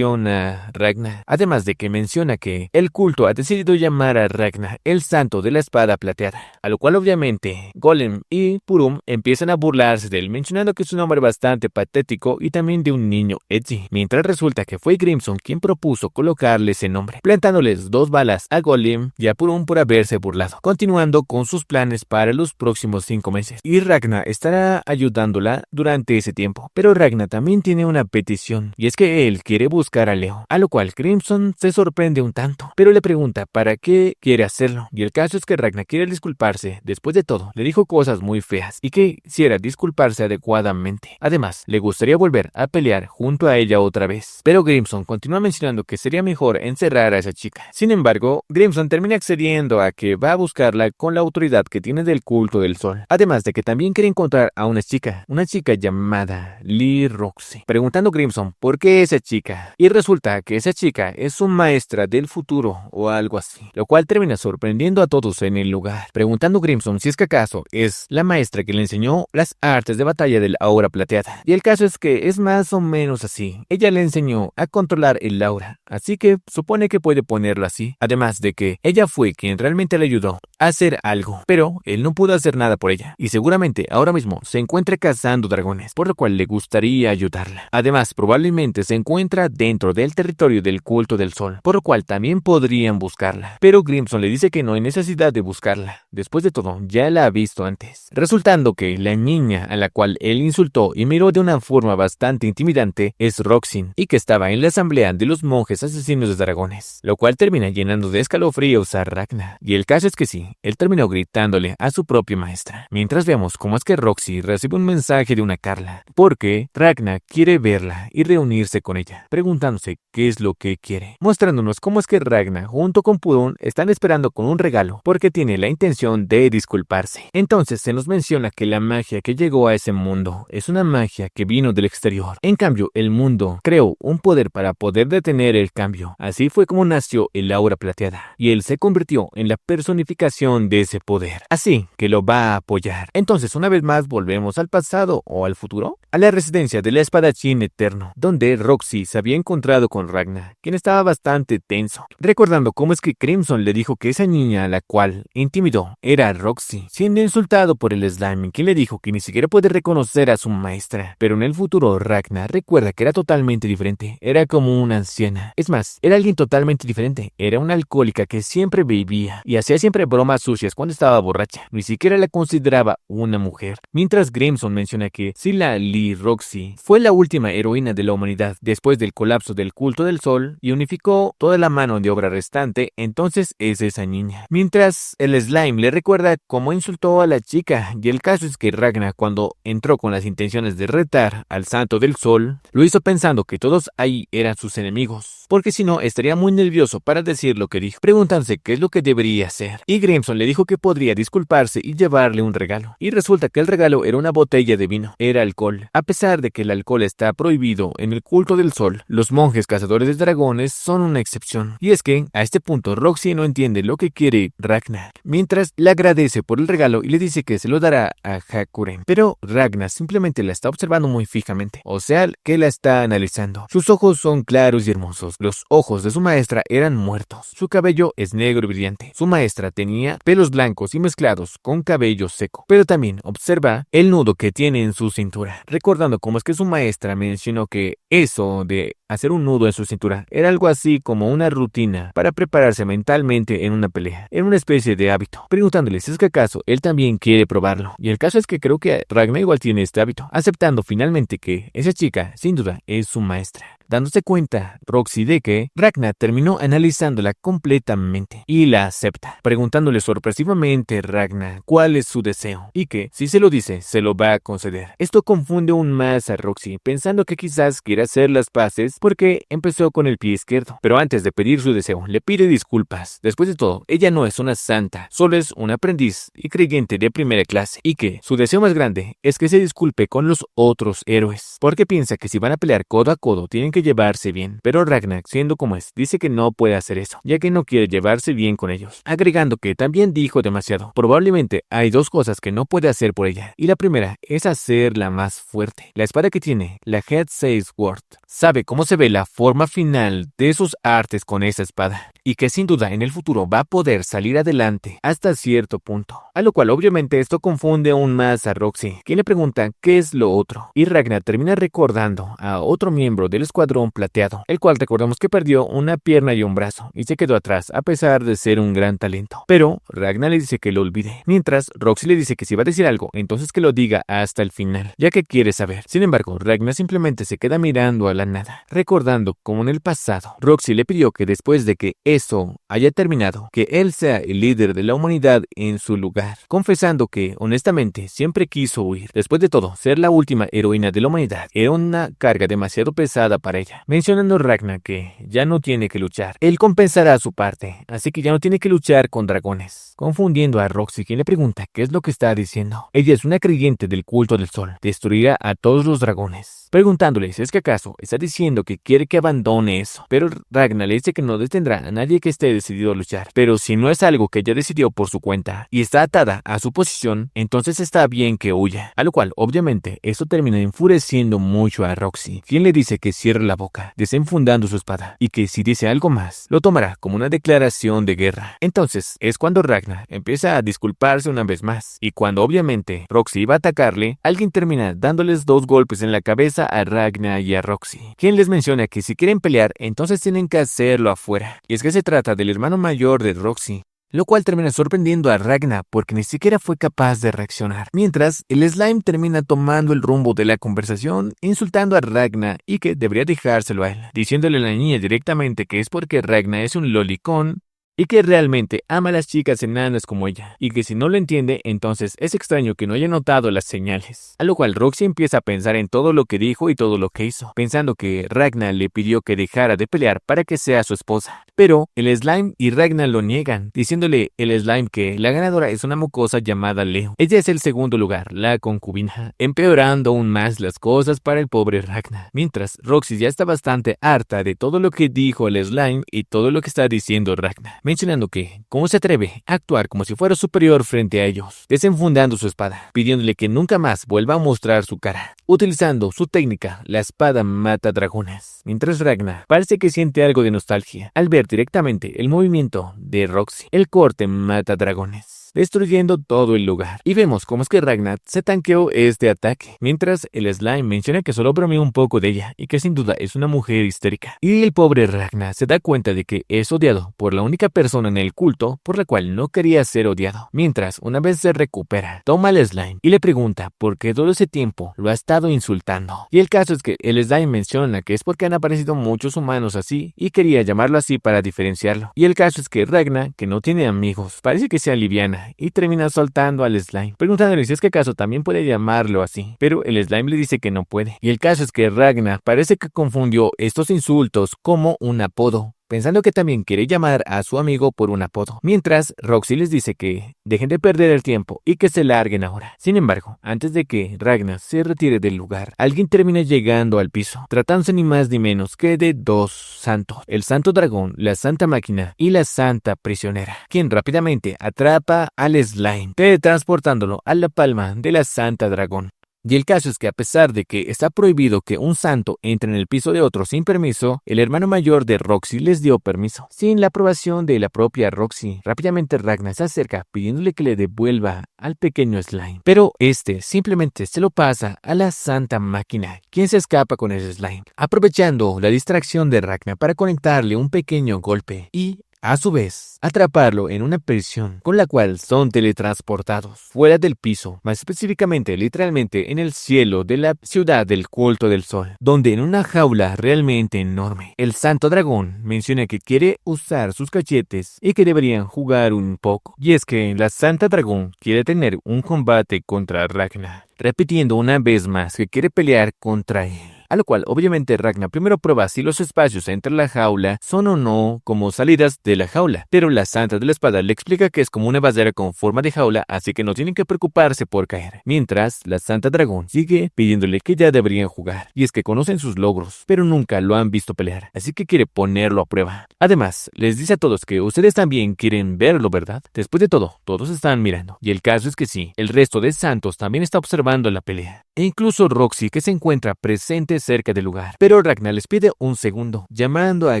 a Ragnar, además de que menciona que el culto ha decidido llamar a Ragnar el santo de la espada plateada, a lo cual obviamente Golem y Purum empiezan a burlarse de él, mencionando que es un nombre bastante patético y también de un niño edgy, mientras resulta que fue Grimson quien propuso colocarle ese nombre, plantándoles 2 balas a Golem y a Purum por haberse burlado, continuando con sus planes para los próximos 5 meses, y Ragnar estará ayudándola durante ese tiempo. Pero Ragnar también tiene una petición, y es que él quiere buscar a Leo, a lo cual Crimson se sorprende un tanto, pero le pregunta para qué quiere hacerlo, y el caso es que Ragnar quiere disculparse. Después de todo, le dijo cosas muy feas y que quisiera disculparse adecuadamente. Además, le gustaría volver a pelear junto a ella otra vez, pero Crimson continúa mencionando que sería mejor encerrar a esa chica. Sin embargo, Crimson termina accediendo a que va a buscarla con la autoridad que tiene del culto del sol, además de que también quiere encontrar a una chica llamada Lee Roxy, preguntando a Crimson por qué esa chica, y resulta que esa chica es su maestra del futuro o algo así, lo cual termina sorprendiendo a todos en el lugar, preguntando a Crimson si es que acaso es la maestra que le enseñó las artes de batalla del aura plateada, y el caso es que es más o menos así. Ella le enseñó a controlar el aura, así que supone que puede ponerlo así, además de que ella fue quien realmente le ayudó a hacer algo, pero él no pudo hacer nada por ella, y seguramente ahora mismo se encuentra cazando dragones, por lo cual le gustaría ayudarla. Además, probablemente se encuentra dentro del territorio del culto del sol, por lo cual también podrían buscarla. Pero Crimson le dice que no hay necesidad de buscarla. Después de todo, ya la ha visto antes. Resultando que la niña a la cual él insultó y miró de una forma bastante intimidante es Roxin, y que estaba en la asamblea de los monjes asesinos de dragones, lo cual termina llenando de escalofríos a Ragnar. Y el caso es que sí, él terminó gritándole a su propia maestra. Mientras vemos cómo es que Roxy recibe un mensaje de una Carla, porque Ragna quiere verla y reunirse con ella, preguntándose qué es lo que quiere, mostrándonos cómo es que Ragna junto con Pudon están esperando con un regalo, porque tiene la intención de disculparse. Entonces se nos menciona que la magia que llegó a ese mundo es una magia que vino del exterior. En cambio, el mundo creó un poder para poder detener el cambio. Así fue como nació el aura plateada, y él se convirtió en la personificación de ese poder. Así que lo va a apoyar. Entonces, una vez más, volvemos al pasado o al futuro, a la residencia del espadachín eterno, donde Roxy se había encontrado con Ragna, quien estaba bastante tenso, recordando cómo es que Crimson le dijo que esa niña a la cual intimidó era Roxy, siendo insultado por el slime, quien le dijo que ni siquiera puede reconocer a su maestra. Pero en el futuro, Ragna recuerda que era totalmente diferente, era como una anciana. Es más, era alguien totalmente diferente, era una alcohólica que siempre bebía y hacía siempre bromas sucias cuando estaba borracha, ni siquiera la consideraba una mujer. Mientras Crimson menciona que Sila Lee Roxy fue la última heroína de la humanidad después del colapso del culto del sol y unificó toda la mano de obra restante, entonces es esa niña. Mientras el slime le recuerda cómo insultó a la chica, y el caso es que Ragna, cuando entró con las intenciones de retar al santo del sol, lo hizo pensando que todos ahí eran sus enemigos, porque si no estaría muy nervioso para decir lo que dijo, preguntándose qué es lo que debería hacer. Y Crimson le dijo que podría disculparse y llevarle un regalo, y resulta que el regalo era una botella de vino, era alcohol. A pesar de que el alcohol está prohibido en el culto del sol, los monjes cazadores de dragones son una excepción. Y es que a este punto Roxy no entiende lo que quiere Ragna, mientras le agradece por el regalo y le dice que se lo dará a Hakuren. Pero Ragna simplemente la está observando muy fijamente, o sea que la está analizando. Sus ojos son claros y hermosos. Los ojos de su maestra eran muertos. Su cabello es negro y brillante. Su maestra tenía pelos blancos y mezclados con cabello seco. Pero también observa el nudo que tiene en su cintura, recordando cómo es que su maestra mencionó que eso de hacer un nudo en su cintura era algo así como una rutina para prepararse mentalmente en una pelea. Era una especie de hábito, preguntándole si es que acaso él también quiere probarlo. Y el caso es que creo que Ragna igual tiene este hábito, aceptando finalmente que esa chica sin duda es su maestra. Dándose cuenta Roxy de que Ragna terminó analizándola completamente y la acepta, preguntándole sorpresivamente Ragna cuál es su deseo y que si se lo dice se lo va a conceder. Esto confunde aún más a Roxy, pensando que quizás quiera hacer las paces porque empezó con el pie izquierdo, pero antes de pedir su deseo le pide disculpas. Después de todo, ella no es una santa, solo es un aprendiz y creyente de primera clase, y que su deseo más grande es que se disculpe con los otros héroes, porque piensa que si van a pelear codo a codo tienen que llevarse bien. Pero Ragnar, siendo como es, dice que no puede hacer eso, ya que no quiere llevarse bien con ellos, agregando que también dijo demasiado. Probablemente hay dos cosas que no puede hacer por ella, y la primera es hacerla más fuerte. La espada que tiene, la Head 6 Sword, sabe cómo se ve la forma final de sus artes con esa espada, y que sin duda en el futuro va a poder salir adelante hasta cierto punto. A lo cual obviamente esto confunde aún más a Roxy, quien le pregunta qué es lo otro, y Ragnar termina recordando a otro miembro del escuadrón plateado, el cual recordamos que perdió una pierna y un brazo, y se quedó atrás a pesar de ser un gran talento. Pero Ragnar le dice que lo olvide, mientras Roxy le dice que si va a decir algo, entonces que lo diga hasta el final, ya que quiere saber. Sin embargo, Ragnar simplemente se queda mirando a la nada, recordando como en el pasado, Roxy le pidió que después de que eso haya terminado, que él sea el líder de la humanidad en su lugar, confesando que, honestamente, siempre quiso huir. Después de todo, ser la última heroína de la humanidad era una carga demasiado pesada para ella, mencionando Ragnar que ya no tiene que luchar. Él compensará su parte, así que ya no tiene que luchar con dragones, confundiendo a Roxy, quien le pregunta qué es lo que está diciendo. Ella es una creyente del culto del sol, destruirá a todos los dragones, preguntándole si es que acaso está diciendo que quiere que abandone eso. Pero Ragnar le dice que no detendrá a nadie que esté decidido a luchar, pero si no es algo que ella decidió por su cuenta y está atada a su posición, entonces está bien que huya. A lo cual obviamente eso termina enfureciendo mucho a Roxy, quien le dice que cierre la boca, desenfundando su espada, y que si dice algo más, lo tomará como una declaración de guerra. Entonces es cuando Ragnar empieza a disculparse una vez más, y cuando obviamente Roxy iba a atacarle, alguien termina dándoles 2 golpes en la cabeza a Ragnar y a Roxy, quien les menciona que si quieren pelear, entonces tienen que hacerlo afuera. Y es que se trata del hermano mayor de Roxy, lo cual termina sorprendiendo a Ragnar porque ni siquiera fue capaz de reaccionar. Mientras, el slime termina tomando el rumbo de la conversación, insultando a Ragnar y que debería dejárselo a él, diciéndole a la niña directamente que es porque Ragnar es un lolicón y que realmente ama a las chicas enanas como ella, y que si no lo entiende, entonces es extraño que no haya notado las señales. A lo cual Roxy empieza a pensar en todo lo que dijo y todo lo que hizo, pensando que Ragnar le pidió que dejara de pelear para que sea su esposa. Pero el Slime y Ragnar lo niegan, diciéndole el Slime que la ganadora es una mocosa llamada Leo. Ella es el segundo lugar, la concubina, empeorando aún más las cosas para el pobre Ragnar. Mientras, Roxy ya está bastante harta de todo lo que dijo el Slime y todo lo que está diciendo Ragnar, mencionando que cómo se atreve a actuar como si fuera superior frente a ellos, desenfundando su espada, pidiéndole que nunca más vuelva a mostrar su cara, utilizando su técnica, la espada mata dragones. Mientras Ragnar parece que siente algo de nostalgia al ver directamente el movimiento de Roxy, el corte mata dragones, destruyendo todo el lugar. Y vemos cómo es que Ragnar se tanqueó este ataque, mientras el Slime menciona que solo bromeó un poco de ella y que sin duda es una mujer histérica. Y el pobre Ragnar se da cuenta de que es odiado por la única persona en el culto por la cual no quería ser odiado. Mientras, una vez se recupera, toma al Slime y le pregunta por qué todo ese tiempo lo ha estado insultando. Y el caso es que el Slime menciona que es porque han aparecido muchos humanos así y quería llamarlo así para diferenciarlo. Y el caso es que Ragnar, que no tiene amigos, parece que sea liviana y termina soltando al Slime, preguntándole si es que acaso también puede llamarlo así, pero el Slime le dice que no puede. Y el caso es que Ragnar parece que confundió estos insultos como un apodo, pensando que también quiere llamar a su amigo por un apodo, mientras Roxy les dice que dejen de perder el tiempo y que se larguen ahora. Sin embargo, antes de que Ragnar se retire del lugar, alguien termina llegando al piso, tratándose ni más ni menos que de dos santos, el santo dragón, la santa máquina y la santa prisionera, quien rápidamente atrapa al Slime, teletransportándolo a la palma de la santa dragón. Y el caso es que a pesar de que está prohibido que un santo entre en el piso de otro sin permiso, el hermano mayor de Roxy les dio permiso, sin la aprobación de la propia Roxy. Rápidamente Ragnar se acerca pidiéndole que le devuelva al pequeño Slime, pero este simplemente se lo pasa a la santa máquina, quien se escapa con el Slime, aprovechando la distracción de Ragnar para conectarle un pequeño golpe y a su vez, atraparlo en una prisión con la cual son teletransportados fuera del piso, más específicamente literalmente en el cielo de la ciudad del culto del sol, donde en una jaula realmente enorme, el santo dragón menciona que quiere usar sus cachetes y que deberían jugar un poco. Y es que la santa dragón quiere tener un combate contra Ragnar, repitiendo una vez más que quiere pelear contra él. A lo cual obviamente Ragnar primero prueba si los espacios entre la jaula son o no como salidas de la jaula, pero la santa de la espada le explica que es como una vasera con forma de jaula, así que no tienen que preocuparse por caer. Mientras, la santa dragón sigue pidiéndole que ya deberían jugar, y es que conocen sus logros, pero nunca lo han visto pelear, así que quiere ponerlo a prueba. Además, les dice a todos que ustedes también quieren verlo, ¿verdad? Después de todo, todos están mirando, y el caso es que sí, el resto de santos también está observando la pelea, e incluso Roxy, que se encuentra presente cerca del lugar. Pero Ragnar les pide un segundo, llamando a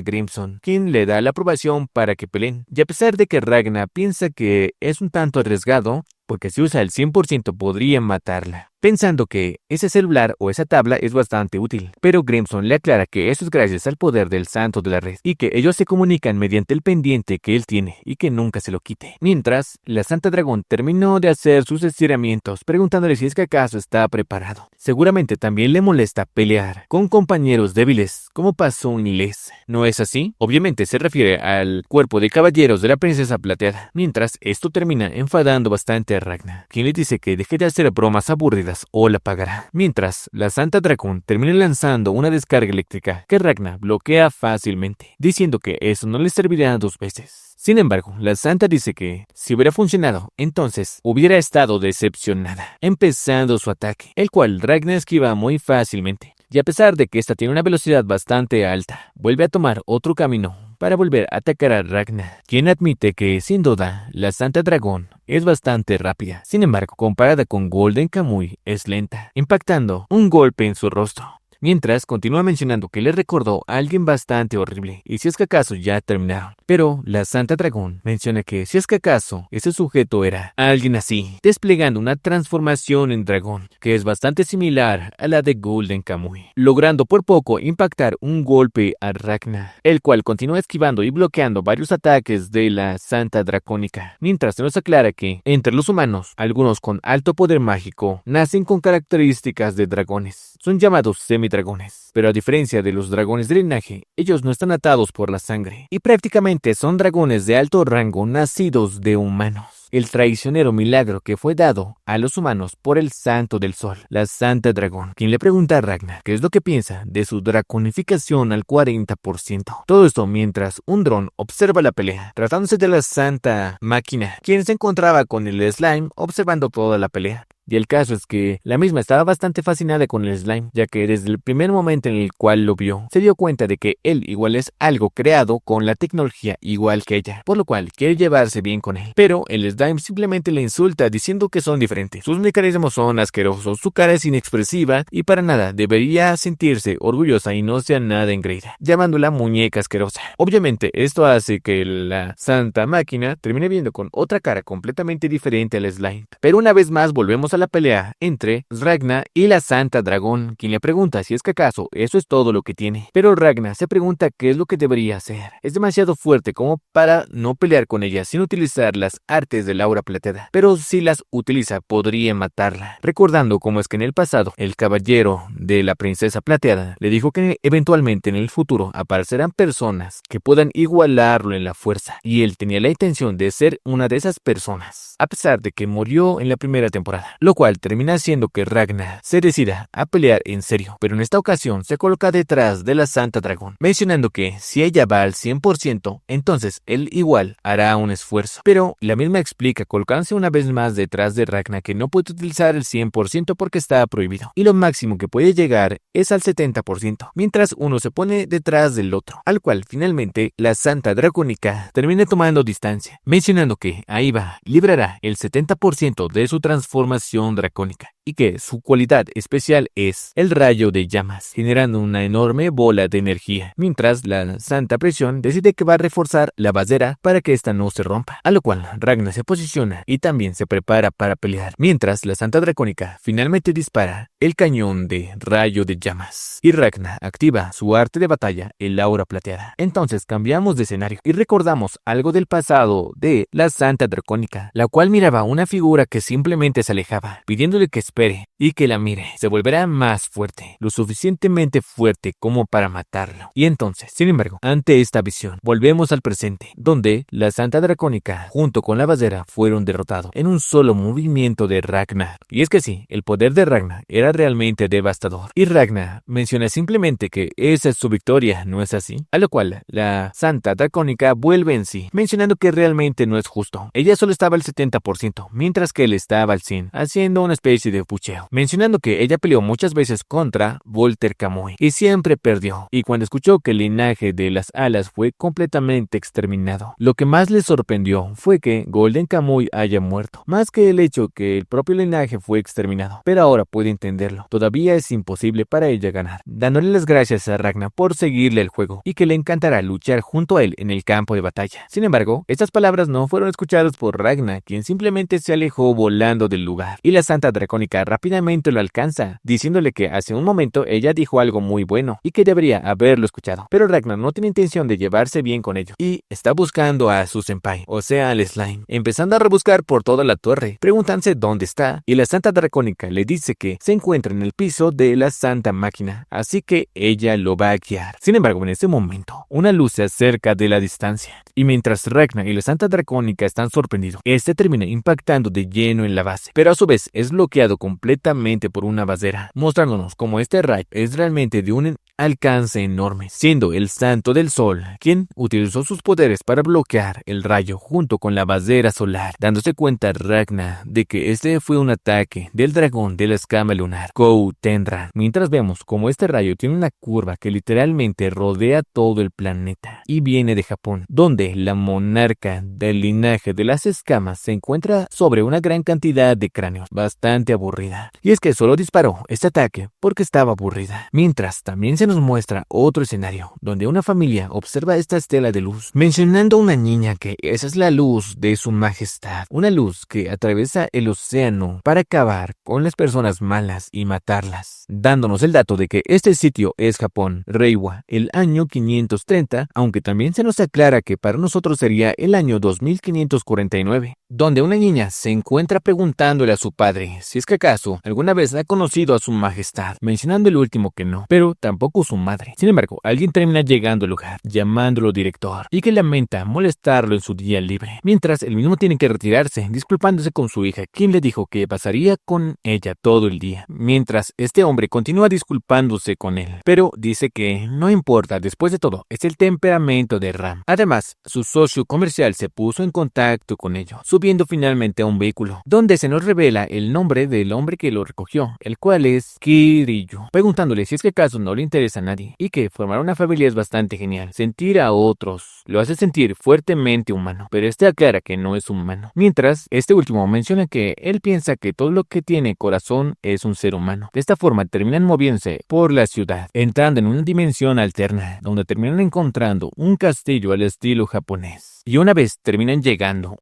Grimson, quien le da la aprobación para que peleen. Y a pesar de que Ragnar piensa que es un tanto arriesgado, porque si usa el 100% podría matarla, pensando que ese celular o esa tabla es bastante útil. Pero Grimson le aclara que eso es gracias al poder del santo de la red, y que ellos se comunican mediante el pendiente que él tiene, y que nunca se lo quite. Mientras, la Santa Dragón terminó de hacer sus estiramientos, preguntándole si es que acaso está preparado. Seguramente también le molesta pelear con compañeros débiles, como pasó en Les. ¿No es así? Obviamente se refiere al cuerpo de caballeros de la princesa plateada. Mientras, esto termina enfadando bastante a Ragnar, quien le dice que deje de hacer bromas aburridas o la pagará. Mientras, la Santa Dragón termina lanzando una descarga eléctrica que Ragnar bloquea fácilmente, diciendo que eso no le servirá dos veces. Sin embargo, la Santa dice que si hubiera funcionado, entonces hubiera estado decepcionada, empezando su ataque, el cual Ragnar esquiva muy fácilmente. Y a pesar de que esta tiene una velocidad bastante alta, vuelve a tomar otro camino para volver a atacar a Ragnar, quien admite que, sin duda, la Santa Dragón es bastante rápida. Sin embargo, comparada con Golden Kamuy, es lenta, impactando un golpe en su rostro. Mientras, continúa mencionando que le recordó a alguien bastante horrible, y si es que acaso ya terminaron. Pero la Santa Dragón menciona que si es que acaso ese sujeto era alguien así, desplegando una transformación en dragón, que es bastante similar a la de Golden Kamuy, logrando por poco impactar un golpe a Ragnar, el cual continúa esquivando y bloqueando varios ataques de la Santa Dracónica. Mientras se nos aclara que, entre los humanos, algunos con alto poder mágico, nacen con características de dragones. Son llamados semidragones, dragones. Pero a diferencia de los dragones de linaje, ellos no están atados por la sangre, y prácticamente son dragones de alto rango nacidos de humanos. El traicionero milagro que fue dado a los humanos por el Santo del Sol, la Santa Dragón, quien le pregunta a Ragnar qué es lo que piensa de su draconificación al 40%. Todo esto mientras un dron observa la pelea, tratándose de la Santa Máquina, quien se encontraba con el slime observando toda la pelea. Y el caso es que la misma estaba bastante fascinada con el slime, ya que desde el primer momento en el cual lo vio, se dio cuenta de que él igual es algo creado con la tecnología igual que ella, por lo cual quiere llevarse bien con él. Pero el slime simplemente le insulta diciendo que son diferentes, sus mecanismos son asquerosos, su cara es inexpresiva y para nada debería sentirse orgullosa y no sea nada engreída, llamándola muñeca asquerosa. Obviamente esto hace que la Santa Máquina termine viendo con otra cara completamente diferente al slime. Pero una vez más volvemos a la pelea entre Ragnar y la Santa Dragón, quien le pregunta si es que acaso eso es todo lo que tiene. Pero Ragnar se pregunta qué es lo que debería hacer. Es demasiado fuerte como para no pelear con ella sin utilizar las artes del aura plateada, pero si las utiliza podría matarla. Recordando cómo es que en el pasado el caballero de la princesa plateada le dijo que eventualmente en el futuro aparecerán personas que puedan igualarlo en la fuerza, y él tenía la intención de ser una de esas personas, a pesar de que murió en la primera temporada. Lo cual termina haciendo que Ragnar se decida a pelear en serio, pero en esta ocasión se coloca detrás de la Santa Dragón, mencionando que si ella va al 100%, entonces él igual hará un esfuerzo. Pero la misma explica colocándose una vez más detrás de Ragnar que no puede utilizar el 100% porque está prohibido, y lo máximo que puede llegar es al 70%, mientras uno se pone detrás del otro, al cual finalmente la Santa Dracónica termina tomando distancia, mencionando que ahí va, librará el 70% de su transformación dracónica y que su cualidad especial es el rayo de llamas, generando una enorme bola de energía, mientras la Santa Presión decide que va a reforzar la basera para que esta no se rompa, a lo cual Ragnar se posiciona y también se prepara para pelear, mientras la Santa Dracónica finalmente dispara el cañón de rayo de llamas y Ragnar activa su arte de batalla, el aura plateada. Entonces cambiamos de escenario y recordamos algo del pasado de la Santa Dracónica, la cual miraba una figura que simplemente se alejaba, pidiéndole que espere y que la mire. Se volverá más fuerte, lo suficientemente fuerte como para matarlo. Y entonces, sin embargo, ante esta visión, volvemos al presente, donde la Santa Dracónica junto con la basera fueron derrotados en un solo movimiento de Ragnar. Y es que sí, el poder de Ragnar era realmente devastador. Y Ragnar menciona simplemente que esa es su victoria, ¿no es así? A lo cual la Santa Dracónica vuelve en sí, mencionando que realmente no es justo. Ella solo estaba al 70%, mientras que él estaba al 100%, haciendo una especie de pucheo, mencionando que ella peleó muchas veces contra Volter Kamui y siempre perdió, y cuando escuchó que el linaje de las alas fue completamente exterminado, lo que más le sorprendió fue que Golden Kamui haya muerto, más que el hecho que el propio linaje fue exterminado, pero ahora puede entenderlo, todavía es imposible para ella ganar, dándole las gracias a Ragnar por seguirle el juego y que le encantará luchar junto a él en el campo de batalla. Sin embargo, estas palabras no fueron escuchadas por Ragnar, quien simplemente se alejó volando del lugar, y la Santa Dracónica rápidamente lo alcanza, diciéndole que hace un momento ella dijo algo muy bueno y que debería haberlo escuchado, pero Ragnar no tiene intención de llevarse bien con ello y está buscando a su senpai, o sea al slime, empezando a rebuscar por toda la torre, preguntándose dónde está, y la Santa Dracónica le dice que se encuentra en el piso de la Santa Máquina, así que ella lo va a guiar. Sin embargo, en ese momento, una luz se acerca de la distancia, y mientras Ragnar y la Santa Dracónica están sorprendidos, este termina impactando de lleno en la base, pero a su vez es bloqueado completamente por una basera, mostrándonos cómo este rayo es realmente de un alcance enorme, siendo el Santo del Sol quien utilizó sus poderes para bloquear el rayo junto con la basera solar, dándose cuenta Ragnar de que este fue un ataque del dragón de la escama lunar, Kou Tendran, mientras vemos cómo este rayo tiene una curva que literalmente rodea todo el planeta y viene de Japón, donde la monarca del linaje de las escamas se encuentra sobre una gran cantidad de cráneos, bastante aburrida, y es que solo disparó este ataque porque estaba aburrida, mientras también se se nos muestra otro escenario, donde una familia observa esta estela de luz, mencionando a una niña que esa es la luz de su majestad, una luz que atraviesa el océano para acabar con las personas malas y matarlas, dándonos el dato de que este sitio es Japón, Reiwa, el año 530, aunque también se nos aclara que para nosotros sería el año 2549, donde una niña se encuentra preguntándole a su padre si es que acaso alguna vez ha conocido a su majestad, mencionando el último que no, pero tampoco su madre. Sin embargo, alguien termina llegando al lugar, llamándolo director, y que lamenta molestarlo en su día libre, mientras él mismo tiene que retirarse, disculpándose con su hija, quien le dijo que pasaría con ella todo el día, mientras este hombre continúa disculpándose con él, pero dice que no importa, después de todo, es el temperamento de Ram. Además, su socio comercial se puso en contacto con ellos, subiendo finalmente a un vehículo, donde se nos revela el nombre del hombre que lo recogió, el cual es Kiryu, preguntándole si es que acaso no le interesa a nadie, y que formar una familia es bastante genial. Sentir a otros lo hace sentir fuertemente humano, pero este aclara que no es humano. Mientras, este último menciona que él piensa que todo lo que tiene corazón es un ser humano. De esta forma terminan moviéndose por la ciudad, entrando en una dimensión alterna, donde terminan encontrando un castillo al estilo japonés. Y una vez terminan llegando,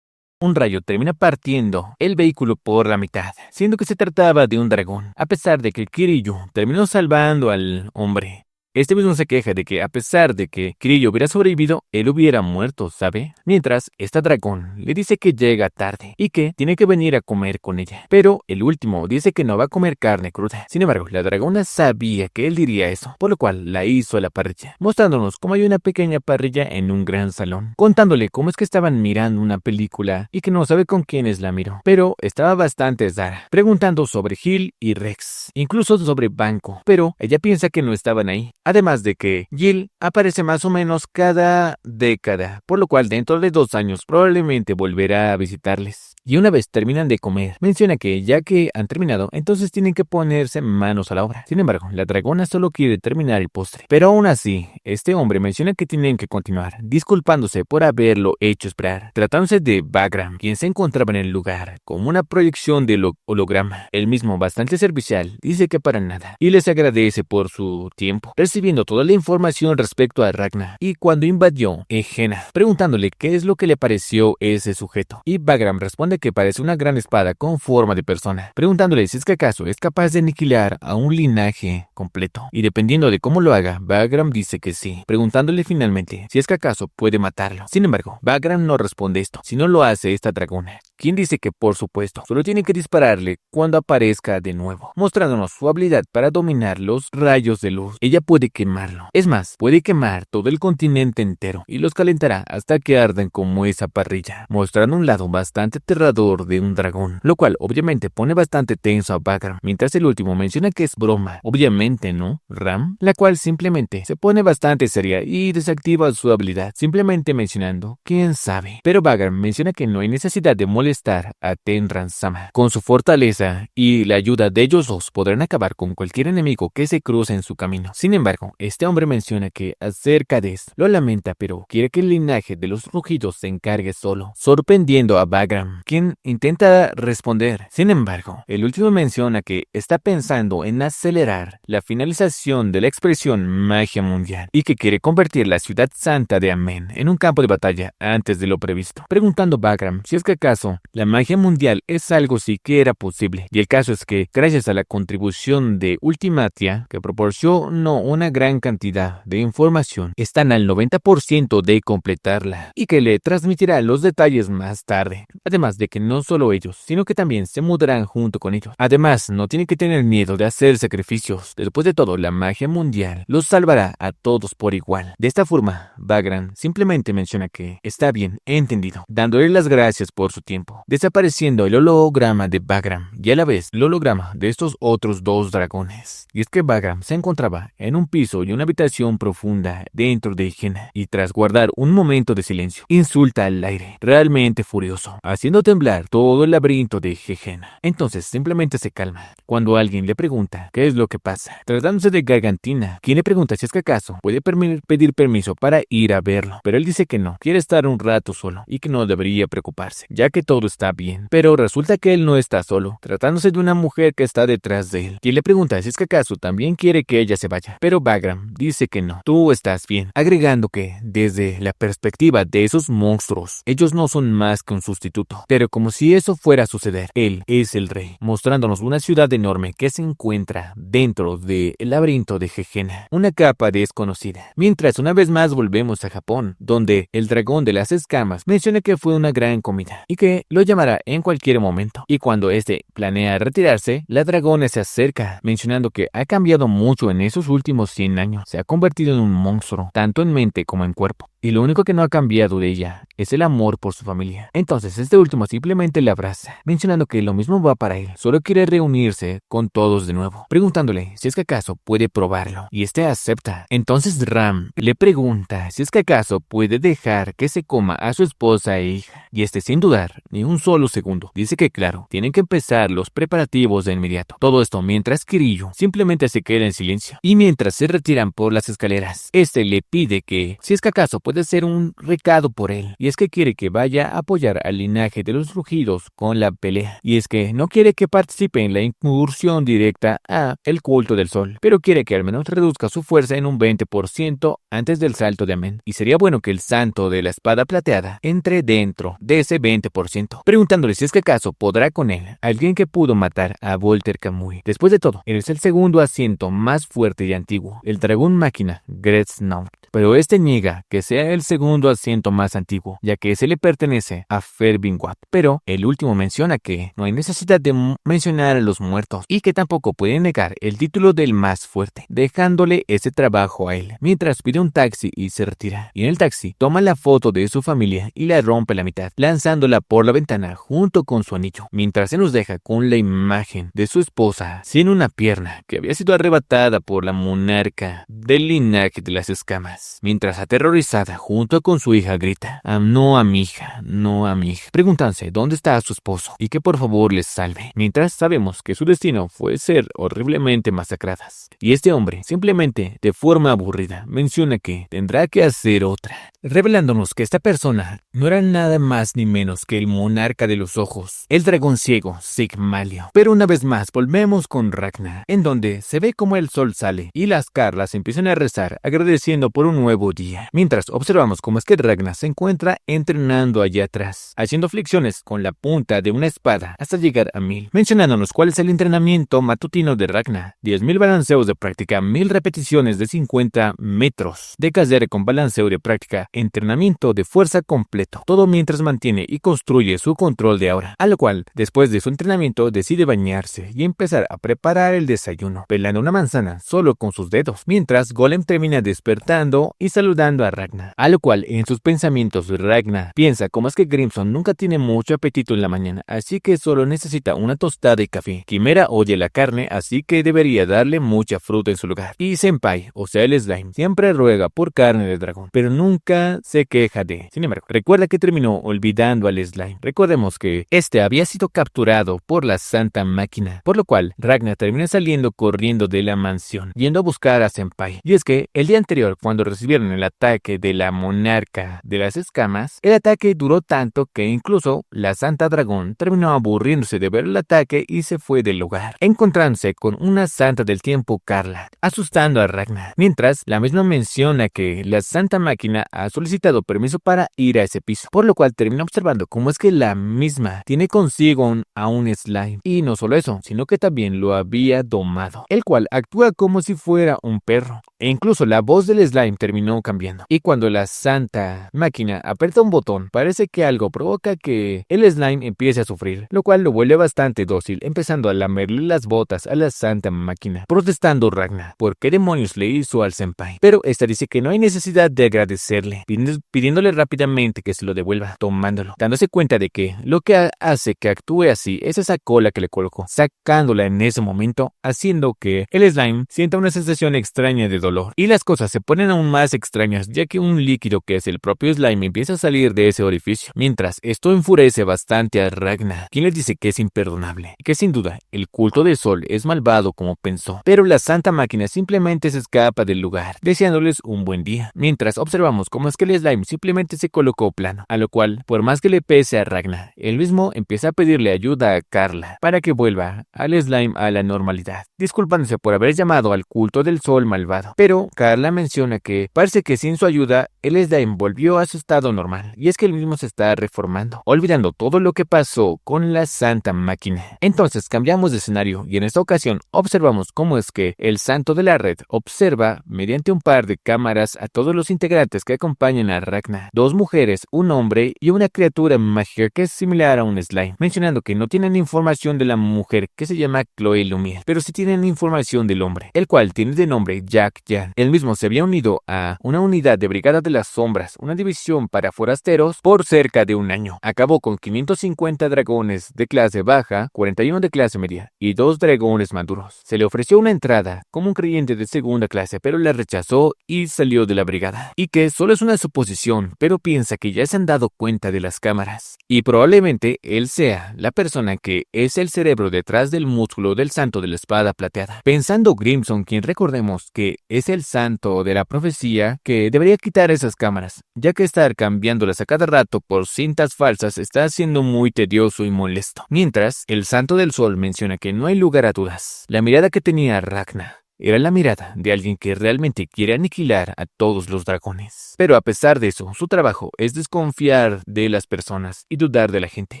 un rayo termina partiendo el vehículo por la mitad, siendo que se trataba de un dragón, a pesar de que Kiryu terminó salvando al hombre. Este mismo se queja de que a pesar de que Kiryu hubiera sobrevivido, él hubiera muerto, ¿sabe? Mientras, esta dragón le dice que llega tarde y que tiene que venir a comer con ella. Pero el último dice que no va a comer carne cruda. Sin embargo, la dragona sabía que él diría eso, por lo cual la hizo a la parrilla, mostrándonos cómo hay una pequeña parrilla en un gran salón, contándole cómo es que estaban mirando una película y que no sabe con quiénes la miró, pero estaba bastante rara, preguntando sobre Gil y Rex, incluso sobre Banco, pero ella piensa que no estaban ahí. Además de que Gil aparece más o menos cada década, por lo cual dentro de 2 años probablemente volverá a visitarles. Y una vez terminan de comer, menciona que ya que han terminado, entonces tienen que ponerse manos a la obra. Sin embargo, la dragona solo quiere terminar el postre. Pero aún así, este hombre menciona que tienen que continuar, disculpándose por haberlo hecho esperar, tratándose de Bagram, quien se encontraba en el lugar, como una proyección del holograma. El mismo, bastante servicial, dice que para nada, y les agradece por su tiempo, recibiendo toda la información respecto a Ragnar, y cuando invadió Ejena, preguntándole qué es lo que le pareció ese sujeto, y Bagram responde que parece una gran espada con forma de persona, preguntándole si es que acaso es capaz de aniquilar a un linaje completo, y dependiendo de cómo lo haga, Bagram dice que sí, preguntándole finalmente si es que acaso puede matarlo. Sin embargo, Bagram no responde esto, sino lo hace esta dragona, quien dice que por supuesto, solo tiene que dispararle cuando aparezca de nuevo, mostrándonos su habilidad para dominar los rayos de luz. Ella puede quemarlo, es más, puede quemar todo el continente entero y los calentará hasta que arden como esa parrilla, mostrando un lado bastante aterrador de un dragón, lo cual obviamente pone bastante tenso a Bagram, mientras el último menciona que es broma, obviamente, ¿no? Ram, la cual simplemente se pone bastante seria y desactiva su habilidad, simplemente mencionando, quién sabe, pero Bagram menciona que no hay necesidad de molestar a Tenran-sama. Con su fortaleza y la ayuda de ellos dos podrán acabar con cualquier enemigo que se cruce en su camino. Sin embargo, este hombre menciona que acerca de esto lo lamenta, pero quiere que el linaje de los rugidos se encargue solo, sorprendiendo a Bagram, quien intenta responder. Sin embargo, el último menciona que está pensando en acelerar la finalización de la expresión magia mundial y que quiere convertir la ciudad santa de Amen en un campo de batalla antes de lo previsto, preguntando Bagram si es que acaso la magia mundial es algo siquiera posible. Y el caso es que, gracias a la contribución de Ultimatia, que proporcionó una gran cantidad de información, están al 90% de completarla y que le transmitirá los detalles más tarde. Además de que no solo ellos, sino que también se mudarán junto con ellos. Además, no tiene que tener miedo de hacer sacrificios. Después de todo, la magia mundial los salvará a todos por igual. De esta forma, Bagram simplemente menciona que está bien, entendido, dándole las gracias por su tiempo, desapareciendo el holograma de Bagram y a la vez el holograma de estos otros 2 dragones. Y es que Bagram se encontraba en un piso y una habitación profunda dentro de Ejena, y tras guardar un momento de silencio, insulta al aire, realmente furioso, haciendo temblar todo el laberinto de Ejena. Entonces simplemente se calma cuando alguien le pregunta qué es lo que pasa, tratándose de Gargantina, quien le pregunta si es que acaso puede pedir permiso para ir a verlo, pero él dice que no, quiere estar un rato solo y que no debería preocuparse, ya que todo todo está bien. Pero resulta que él no está solo, tratándose de una mujer que está detrás de él, quien le pregunta si es que acaso también quiere que ella se vaya. Pero Bagram dice que no, tú estás bien, agregando que, desde la perspectiva de esos monstruos, ellos no son más que un sustituto. Pero como si eso fuera a suceder, él es el rey, mostrándonos una ciudad enorme que se encuentra dentro del laberinto de Gegena, una capa desconocida. Mientras una vez más volvemos a Japón, donde el dragón de las escamas menciona que fue una gran comida y que lo llamará en cualquier momento. Y cuando este planea retirarse, la dragona se acerca, mencionando que ha cambiado mucho en esos últimos 100 años. Se ha convertido en un monstruo, tanto en mente como en cuerpo. Y lo único que no ha cambiado de ella es el amor por su familia. Entonces este último simplemente le abraza, mencionando que lo mismo va para él. Solo quiere reunirse con todos de nuevo, preguntándole si es que acaso puede probarlo. Y este acepta. Entonces Ram le pregunta si es que acaso puede dejar que se coma a su esposa e hija. Y este, sin dudar ni un solo segundo, dice que claro, tienen que empezar los preparativos de inmediato. Todo esto mientras Kiryu simplemente se queda en silencio. Y mientras se retiran por las escaleras, este le pide que si es que acaso puede ser un recado por él, y es que quiere que vaya a apoyar al linaje de los rugidos con la pelea, y es que no quiere que participe en la incursión directa a el culto del sol, pero quiere que al menos reduzca su fuerza en un 20% antes del salto de Amen, y sería bueno que el santo de la espada plateada entre dentro de ese 20%, preguntándole si es que acaso podrá con él, alguien que pudo matar a Volter Kamui. Después de todo, él es el segundo asiento más fuerte y antiguo, el dragón máquina Greatsnaut, pero este niega que sea el segundo asiento más antiguo, ya que ese le pertenece a Ferbingwap. Pero el último menciona que no hay necesidad de mencionar a los muertos y que tampoco puede negar el título del más fuerte, dejándole ese trabajo a él, mientras pide un taxi y se retira. Y en el taxi toma la foto de su familia y la rompe a la mitad, lanzándola por la ventana junto con su anillo, mientras se nos deja con la imagen de su esposa sin una pierna que había sido arrebatada por la monarca del linaje de las escamas, mientras aterrorizada junto con su hija grita: no a mi hija, no a mi hija, preguntándose dónde está su esposo y que por favor les salve, mientras sabemos que su destino fue ser horriblemente masacradas. Y este hombre, simplemente de forma aburrida, menciona que tendrá que hacer otra, revelándonos que esta persona no era nada más ni menos que el monarca de los ojos, el dragón ciego Sigmalio. Pero una vez más volvemos con Ragnar, en donde se ve como el sol sale y las Carlas empiezan a rezar agradeciendo por un nuevo día, mientras observamos cómo es que Ragnar se encuentra entrenando allá atrás, haciendo flexiones con la punta de una espada hasta llegar a 1000, mencionándonos cuál es el entrenamiento matutino de Ragnar: 10.000 balanceos de práctica, 1000 repeticiones de 50 metros de carrera con balanceo de práctica, entrenamiento de fuerza completo, todo mientras mantiene y construye su control de aura, a lo cual después de su entrenamiento decide bañarse y empezar a preparar el desayuno, pelando una manzana solo con sus dedos, mientras Golem termina despertando y saludando a Ragnar, a lo cual en sus pensamientos Ragnar piensa cómo es que Crimson nunca tiene mucho apetito en la mañana, así que solo necesita una tostada y café. Quimera odia la carne, así que debería darle mucha fruta en su lugar. Y Senpai, o sea el slime, siempre ruega por carne de dragón, pero nunca se queja de. Sin embargo, recuerda que terminó olvidando al slime. Recordemos que este había sido capturado por la Santa Máquina, por lo cual Ragnar termina saliendo corriendo de la mansión, yendo a buscar a Senpai. Y es que el día anterior, cuando recibieron el ataque de la monarca de las escamas, el ataque duró tanto que incluso la Santa Dragón terminó aburriéndose de ver el ataque y se fue del lugar, encontrándose con una Santa del Tiempo, Carla, asustando a Ragnar, mientras la misma menciona que la Santa Máquina ha solicitado permiso para ir a ese piso, por lo cual termina observando cómo es que la misma tiene consigo a un slime, y no solo eso, sino que también lo había domado, el cual actúa como si fuera un perro, e incluso la voz del slime terminó cambiando, y cuando la Santa Máquina aprieta un botón, parece que algo provoca que el slime empiece a sufrir, lo cual lo vuelve bastante dócil, empezando a lamerle las botas a la Santa Máquina, protestando Ragnar por qué demonios le hizo al senpai, pero esta dice que no hay necesidad de agradecerle, pidiéndole rápidamente que se lo devuelva, tomándolo, dándose cuenta de que lo que hace que actúe así es esa cola que le colocó, sacándola en ese momento, haciendo que el slime sienta una sensación extraña de dolor, y las cosas se ponen aún aún más extrañas, ya que un líquido que es el propio slime empieza a salir de ese orificio. Mientras esto enfurece bastante a Ragna, quien les dice que es imperdonable, y que sin duda el culto del sol es malvado como pensó. Pero la Santa Máquina simplemente se escapa del lugar, deseándoles un buen día. Mientras observamos cómo es que el slime simplemente se colocó plano, a lo cual, por más que le pese a Ragna, él mismo empieza a pedirle ayuda a Carla para que vuelva al slime a la normalidad, disculpándose por haber llamado al culto del sol malvado. Pero Carla menciona que parece que sin su ayuda el slime volvió a su estado normal, y es que él mismo se está reformando, olvidando todo lo que pasó con la Santa Máquina. Entonces cambiamos de escenario y en esta ocasión observamos cómo es que el santo de la red observa mediante un par de cámaras a todos los integrantes que acompañan a Ragna, 2 mujeres, un hombre y una criatura mágica que es similar a un slime, mencionando que no tienen información de la mujer que se llama Chloe Lumiere, pero sí tienen información del hombre, el cual tiene de nombre Jack Jan. Él mismo se había unido a una unidad de Brigada de las Sombras, una división para forasteros, por cerca de un año. Acabó con 550 dragones de clase baja, 41 de clase media y 2 dragones maduros. Se le ofreció una entrada como un creyente de segunda clase, pero la rechazó y salió de la brigada. Y que solo es una suposición, pero piensa que ya se han dado cuenta de las cámaras. Y probablemente él sea la persona que es el cerebro detrás del músculo del santo de la espada plateada. Pensando Crimson, quien recordemos que es el santo de la profecía, que debería quitar esas cámaras, ya que estar cambiándolas a cada rato por cintas falsas está siendo muy tedioso y molesto. Mientras, el santo del sol menciona que no hay lugar a dudas. La mirada que tenía Ragna era la mirada de alguien que realmente quiere aniquilar a todos los dragones. Pero a pesar de eso, su trabajo es desconfiar de las personas y dudar de la gente.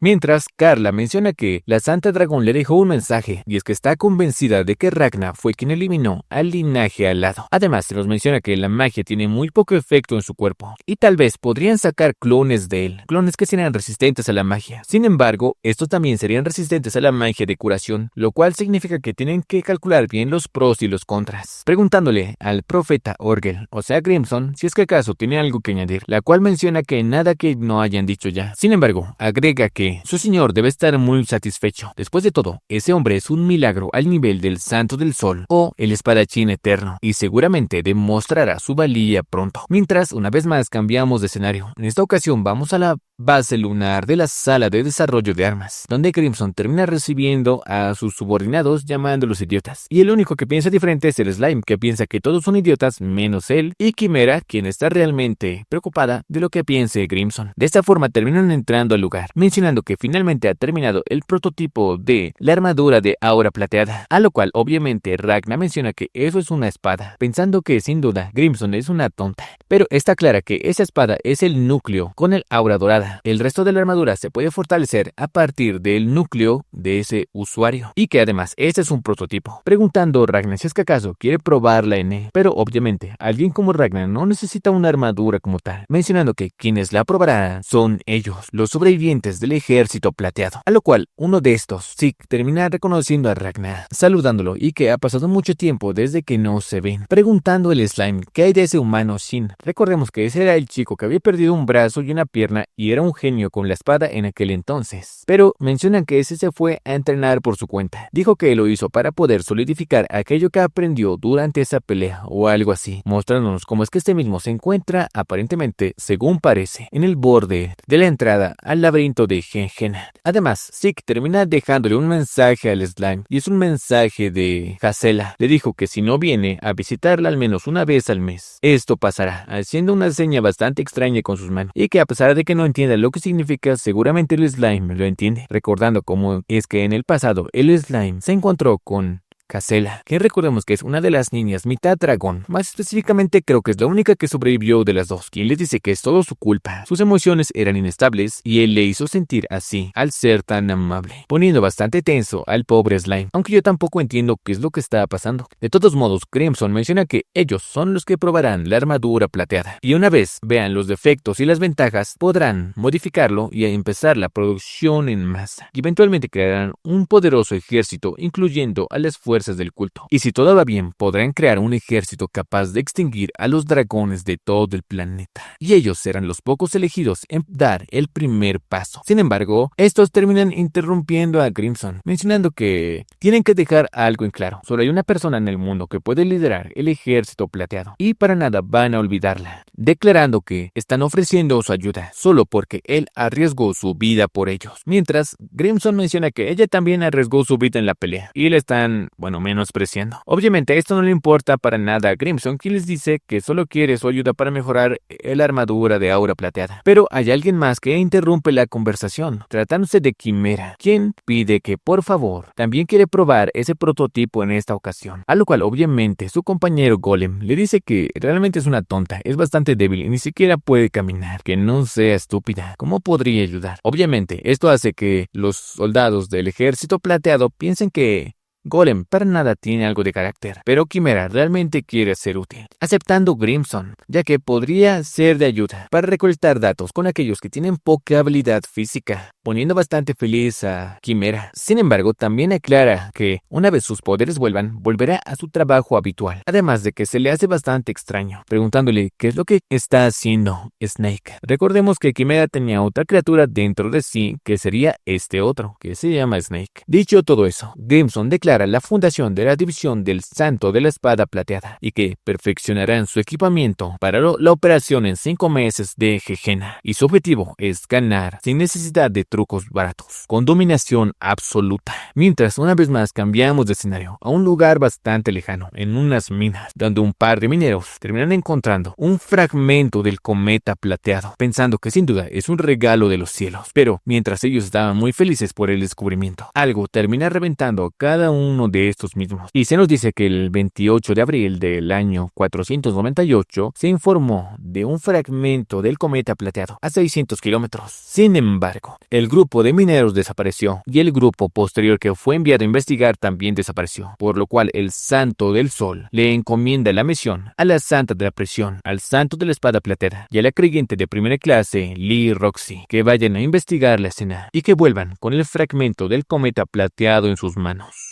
Mientras, Carla menciona que la Santa Dragón le dejó un mensaje, y es que está convencida de que Ragna fue quien eliminó al linaje al lado. Además, se nos menciona que la magia tiene muy poco efecto en su cuerpo, y tal vez podrían sacar clones de él, clones que serían resistentes a la magia. Sin embargo, estos también serían resistentes a la magia de curación, lo cual significa que tienen que calcular bien los pros y los contras, preguntándole al profeta Orgel, o sea Crimson, si es que acaso tiene algo que añadir, la cual menciona que nada que no hayan dicho ya. Sin embargo, agrega que su señor debe estar muy satisfecho. Después de todo, ese hombre es un milagro al nivel del Santo del Sol o el espadachín eterno, y seguramente demostrará su valía pronto. Mientras, una vez más cambiamos de escenario. En esta ocasión vamos a la base lunar de la sala de desarrollo de armas, donde Crimson termina recibiendo a sus subordinados llamándolos idiotas. Y el único que piensa diferente es el slime, que piensa que todos son idiotas menos él, y Quimera, quien está realmente preocupada de lo que piense Crimson. De esta forma terminan entrando al lugar, mencionando que finalmente ha terminado el prototipo de la armadura de aura plateada, a lo cual obviamente Ragna menciona que eso es una espada, pensando que sin duda Crimson es una tonta. Pero está clara que esa espada es el núcleo con el aura dorada. El resto de la armadura se puede fortalecer a partir del núcleo de ese usuario, y que además este es un prototipo, preguntando Ragna si es que acaso quiere probarla en él. Pero obviamente alguien como Ragna no necesita una armadura como tal, mencionando que quienes la probarán son ellos, los sobrevivientes del ejército plateado, a lo cual uno de estos, Zeke, termina reconociendo a Ragna, saludándolo, y que ha pasado mucho tiempo desde que no se ven, preguntando el slime qué hay de ese humano Shin. Recordemos que ese era el chico que había perdido un brazo y una pierna y era un genio con la espada en aquel entonces, pero mencionan que ese se fue a entrenar por su cuenta. Dijo que lo hizo para poder solidificar aquello que aprendió durante esa pelea o algo así, mostrándonos cómo es que este mismo se encuentra aparentemente, según parece, en el borde de la entrada al laberinto de Genjena. Además, Zeke termina dejándole un mensaje al slime, y es un mensaje de Hasela. Le dijo que si no viene a visitarla al menos una vez al mes, esto pasará, haciendo una seña bastante extraña con sus manos, y que a pesar de que no entienda lo que significa, seguramente el slime lo entiende, recordando cómo es que en el pasado el slime se encontró con Hasela, que recordemos que es una de las niñas mitad dragón, más específicamente creo que es la única que sobrevivió de las dos, quien le dice que es todo su culpa. Sus emociones eran inestables y él le hizo sentir así al ser tan amable, poniendo bastante tenso al pobre slime, aunque yo tampoco entiendo qué es lo que está pasando. De todos modos, Crimson menciona que ellos son los que probarán la armadura plateada, y una vez vean los defectos y las ventajas, podrán modificarlo y empezar la producción en masa, y eventualmente crearán un poderoso ejército, incluyendo a las fuerzas fuerzas del culto. Y si todo va bien, podrán crear un ejército capaz de extinguir a los dragones de todo el planeta. Y ellos serán los pocos elegidos en dar el primer paso. Sin embargo, estos terminan interrumpiendo a Crimson, mencionando que tienen que dejar algo en claro. Solo hay una persona en el mundo que puede liderar el ejército plateado, y para nada van a olvidarla, declarando que están ofreciendo su ayuda solo porque él arriesgó su vida por ellos. Mientras, Crimson menciona que ella también arriesgó su vida en la pelea, y le están, menospreciando. Obviamente esto no le importa para nada a Crimson, quien les dice que solo quiere su ayuda para mejorar la armadura de aura plateada. Pero hay alguien más que interrumpe la conversación, tratándose de Quimera, quien pide que por favor también quiere probar ese prototipo en esta ocasión, a lo cual obviamente su compañero Golem le dice que realmente es una tonta, es bastante débil y ni siquiera puede caminar, que no sea estúpida, ¿cómo podría ayudar? Obviamente esto hace que los soldados del ejército plateado piensen que Golem para nada tiene algo de carácter, pero Quimera realmente quiere ser útil, aceptando Crimson, ya que podría ser de ayuda para recolectar datos con aquellos que tienen poca habilidad física, poniendo bastante feliz a Quimera. Sin embargo, también aclara que una vez sus poderes vuelvan, volverá a su trabajo habitual, además de que se le hace bastante extraño, preguntándole qué es lo que está haciendo Snake. Recordemos que Quimera tenía otra criatura dentro de sí, que sería este otro, que se llama Snake. Dicho todo eso, Crimson declara la fundación de la división del Santo de la Espada Plateada y que perfeccionarán su equipamiento para la operación en 5 meses de Gegena, y su objetivo es ganar sin necesidad de trucos baratos, con dominación absoluta. Mientras una vez más cambiamos de escenario a un lugar bastante lejano, en unas minas, donde un par de mineros terminan encontrando un fragmento del cometa plateado, pensando que sin duda es un regalo de los cielos. Pero mientras ellos estaban muy felices por el descubrimiento, algo termina reventando cada uno de estos mismos, y se nos dice que el 28 de abril del año 498 se informó de un fragmento del cometa plateado a 600 kilómetros. Sin embargo, el grupo de mineros desapareció y el grupo posterior que fue enviado a investigar también desapareció, por lo cual el Santo del Sol le encomienda la misión a la Santa de la Prisión, al Santo de la Espada Plateada y a la creyente de primera clase Lee Roxy, que vayan a investigar la escena y que vuelvan con el fragmento del cometa plateado en sus manos.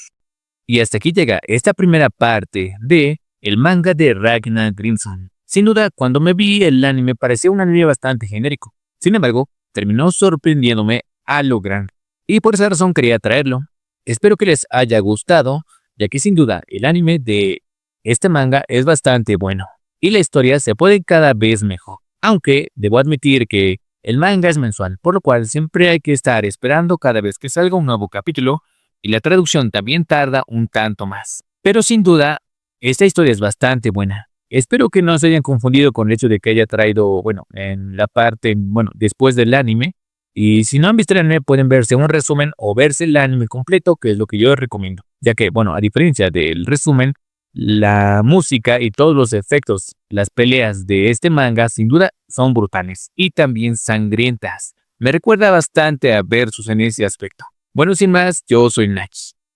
Y hasta aquí llega esta primera parte de el manga de Ragnar Crimson. Sin duda, cuando me vi el anime parecía un anime bastante genérico. Sin embargo, terminó sorprendiéndome a lo grande. Y por esa razón quería traerlo. Espero que les haya gustado, ya que sin duda el anime de este manga es bastante bueno. Y la historia se puede cada vez mejor. Aunque debo admitir que el manga es mensual, por lo cual siempre hay que estar esperando cada vez que salga un nuevo capítulo. Y la traducción también tarda un tanto más. Pero sin duda, esta historia es bastante buena. Espero que no se hayan confundido con el hecho de que haya traído, en la parte, después del anime. Y si no han visto el anime, pueden verse un resumen o verse el anime completo, que es lo que yo recomiendo. Ya que, a diferencia del resumen, la música y todos los efectos, las peleas de este manga, sin duda, son brutales y también sangrientas. Me recuerda bastante a Versus en ese aspecto. Bueno, sin más, yo soy Nach.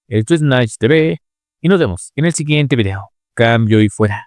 Esto es Nach TV y nos vemos en el siguiente video. Cambio y fuera.